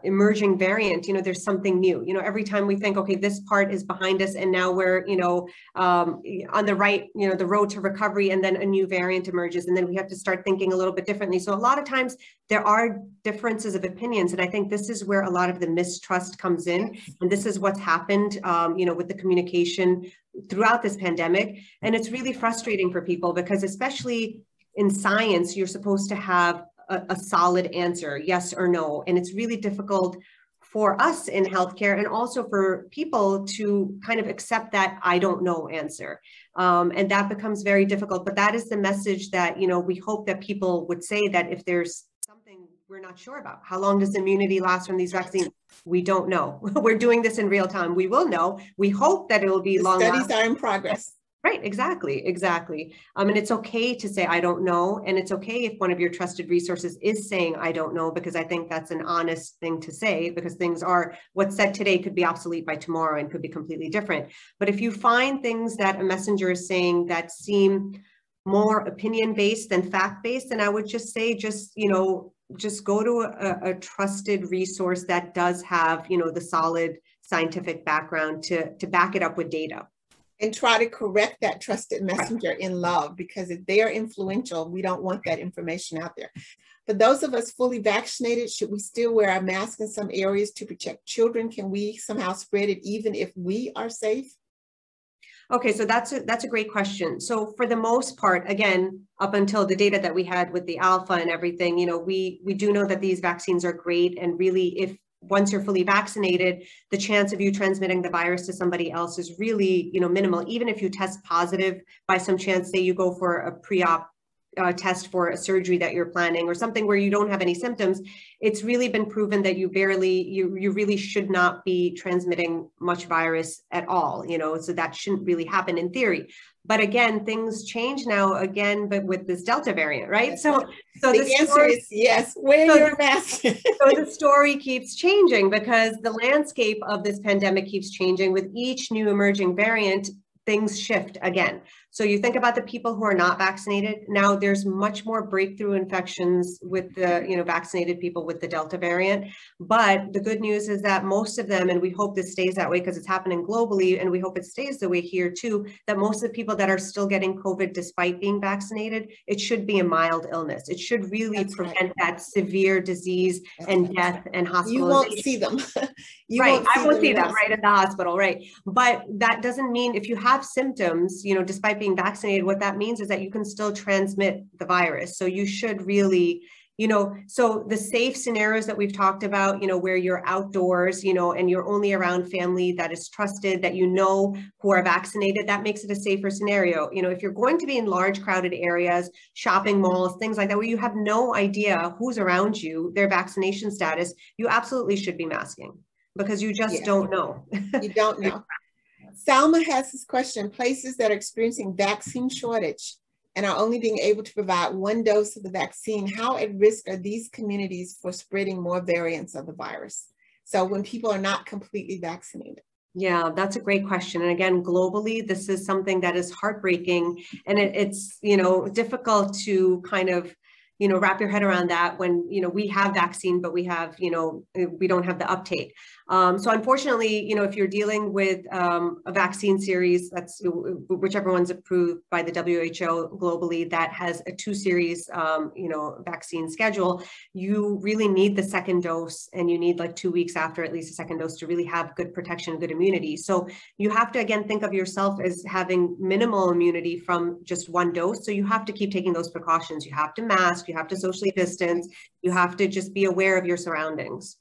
emerging variant, you know, there's something new. You know, every time we think, okay, this part is behind us and now we're, you know, on the right, you know, the road to recovery, and then a new variant emerges, and then we have to start thinking a little bit differently. So a lot of times there are differences of opinions. And I think this is where a lot of the mistrust comes in. And this is what's happened, you know, with the communication throughout this pandemic. And it's really frustrating for people because, especially in science, you're supposed to have a solid answer, yes or no. And it's really difficult for us in healthcare and also for people to kind of accept that I don't know answer. And that becomes very difficult. But that is the message that, you know, we hope that people would say, that if there's something we're not sure about, how long does immunity last from these vaccines? We don't know. We're doing this in real time. We will know. We hope that it will be long. Studies are in progress. Right, exactly. And it's okay to say, I don't know. And it's okay if one of your trusted resources is saying, I don't know, because I think that's an honest thing to say, because things are, what's said today could be obsolete by tomorrow and could be completely different. But if you find things that a messenger is saying that seem more opinion-based than fact-based, then I would just say, you know, just go to a trusted resource that does have, you know, the solid scientific background to back it up with data. And try to correct that trusted messenger in love, because if they are influential, we don't want that information out there. For those of us fully vaccinated, should we still wear our mask in some areas to protect children? Can we somehow spread it even if we are safe? Okay, so that's a great question. So for the most part, again, up until the data that we had with the alpha and everything, you know, we do know that these vaccines are great. And really, if once you're fully vaccinated, the chance of you transmitting the virus to somebody else is really, you know, minimal. Even if you test positive by some chance, say you go for a pre-op test for a surgery that you're planning or something where you don't have any symptoms, it's really been proven that you really should not be transmitting much virus at all, you know, so that shouldn't really happen in theory. But again, things change now again, but with this Delta variant, right? So the answer is yes, wear your mask. So the story keeps changing because the landscape of this pandemic keeps changing. With each new emerging variant, things shift again. So you think about the people who are not vaccinated. Now there's much more breakthrough infections with the, you know, vaccinated people with the Delta variant. But the good news is that most of them, and we hope this stays that way because it's happening globally, and we hope it stays the way here too, that most of the people that are still getting COVID despite being vaccinated, it should be a mild illness. It should really prevent that severe disease and death and hospitalization. You won't see them. I won't see them right in the hospital, right? But that doesn't mean if you have symptoms, you know, despite being vaccinated, what that means is that you can still transmit the virus. So you should really, you know, so the safe scenarios that we've talked about, you know, where you're outdoors, you know, and you're only around family that is trusted, that you know who are vaccinated, that makes it a safer scenario. You know, if you're going to be in large crowded areas, shopping malls, things like that, where you have no idea who's around you, their vaccination status, you absolutely should be masking because you just don't know. You don't know. Salma has this question: places that are experiencing vaccine shortage and are only being able to provide one dose of the vaccine, how at risk are these communities for spreading more variants of the virus? So when people are not completely vaccinated. Yeah, that's a great question. And again, globally, this is something that is heartbreaking, and it's, you know, difficult to kind of, you know, wrap your head around that when, you know, we have vaccine, but we have, you know, we don't have the uptake. So unfortunately, you know, if you're dealing with a vaccine series, that's whichever one's approved by the WHO globally, that has a 2-series, you know, vaccine schedule, you really need the second dose, and you need like 2 weeks after at least a second dose to really have good protection, good immunity. So you have to, again, think of yourself as having minimal immunity from just one dose. So you have to keep taking those precautions. You have to mask, you have to socially distance, you have to just be aware of your surroundings.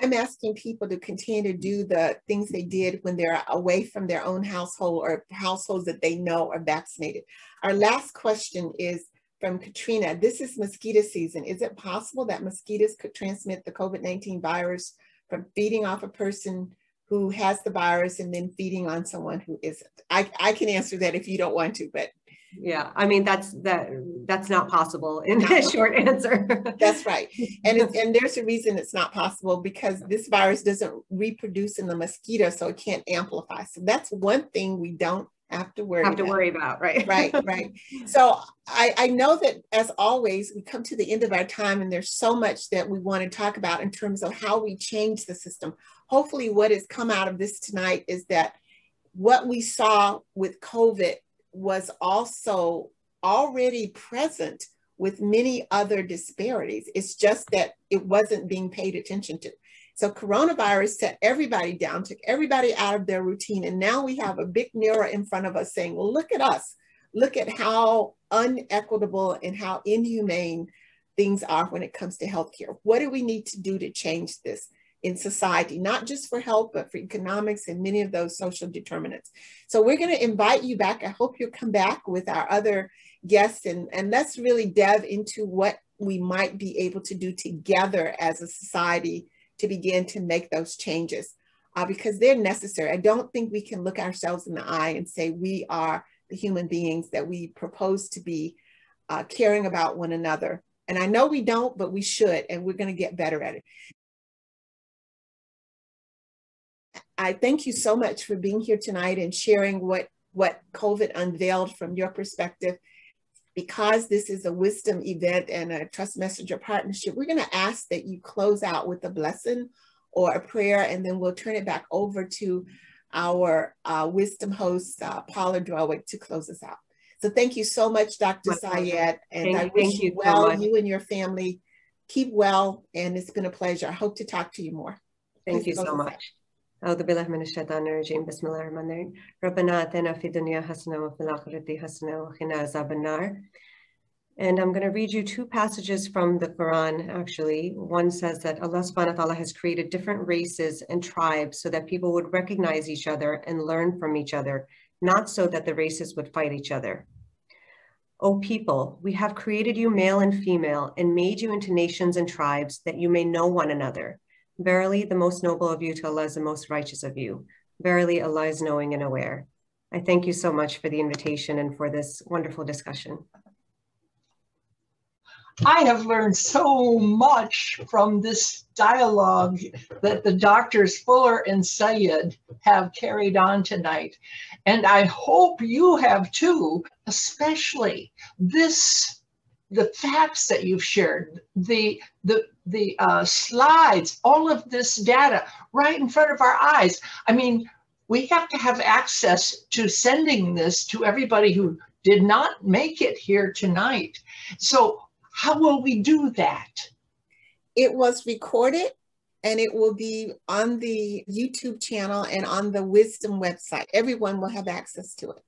I'm asking people to continue to do the things they did when they're away from their own household or households that they know are vaccinated. Our last question is from Katrina. This is mosquito season. Is it possible that mosquitoes could transmit the COVID-19 virus from feeding off a person who has the virus and then feeding on someone who isn't? I can answer that if you don't want to, but. Yeah, I mean, that's not possible in a short answer. That's right. And there's a reason it's not possible, because this virus doesn't reproduce in the mosquito, so it can't amplify. So that's one thing we don't have to worry about, right? Right. So I know that, as always, we come to the end of our time, and there's so much that we want to talk about in terms of how we change the system. Hopefully what has come out of this tonight is that what we saw with COVID was also already present with many other disparities. It's just that it wasn't being paid attention to. So coronavirus set everybody down, took everybody out of their routine. And now we have a big mirror in front of us saying, well, look at us. Look at how unequitable and how inhumane things are when it comes to healthcare. What do we need to do to change this in society, not just for health, but for economics and many of those social determinants? So we're going to invite you back. I hope you'll come back with our other guests, and let's really delve into what we might be able to do together as a society to begin to make those changes, because they're necessary. I don't think we can look ourselves in the eye and say we are the human beings that we propose to be, caring about one another. And I know we don't, but we should, and we're going to get better at it. I thank you so much for being here tonight and sharing what COVID unveiled from your perspective. Because this is a wisdom event and a trust messenger partnership, we're going to ask that you close out with a blessing or a prayer, and then we'll turn it back over to our wisdom host, Paula Drelwick, to close us out. So thank you so much, Dr. Syed, and I wish you well, you and your family. Keep well, and it's been a pleasure. I hope to talk to you more. Thank you so much. أعوذ بالله من الشيطان الرجيم بسم الله الرحمن الرحيم ربنا آتنا في الدنيا حسنة وفي الآخرة حسنة وقنا عذاب النار. And I'm going to read you two passages from the Quran, actually. One says that Allah subhanahu wa ta'ala has created different races and tribes so that people would recognize each other and learn from each other, not so that the races would fight each other. O people, we have created you male and female and made you into nations and tribes that you may know one another. Verily, the most noble of you to Allah is the most righteous of you. Verily, Allah is knowing and aware. I thank you so much for the invitation and for this wonderful discussion. I have learned so much from this dialogue that the doctors Fuller and Syed have carried on tonight. And I hope you have too, especially the facts that you've shared, the slides, all of this data right in front of our eyes. I mean, we have to have access to sending this to everybody who did not make it here tonight. So how will we do that? It was recorded, and it will be on the YouTube channel and on the Wisdom website. Everyone will have access to it.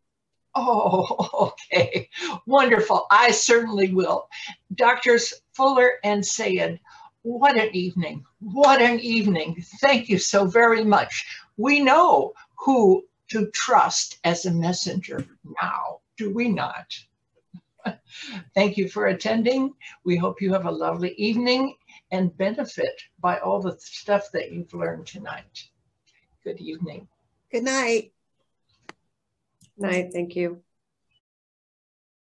Oh, okay. Wonderful. I certainly will. Doctors Fuller and Syed, what an evening. What an evening. Thank you so very much. We know who to trust as a messenger now, do we not? Thank you for attending. We hope you have a lovely evening and benefit by all the stuff that you've learned tonight. Good evening. Good night. Night. Thank you.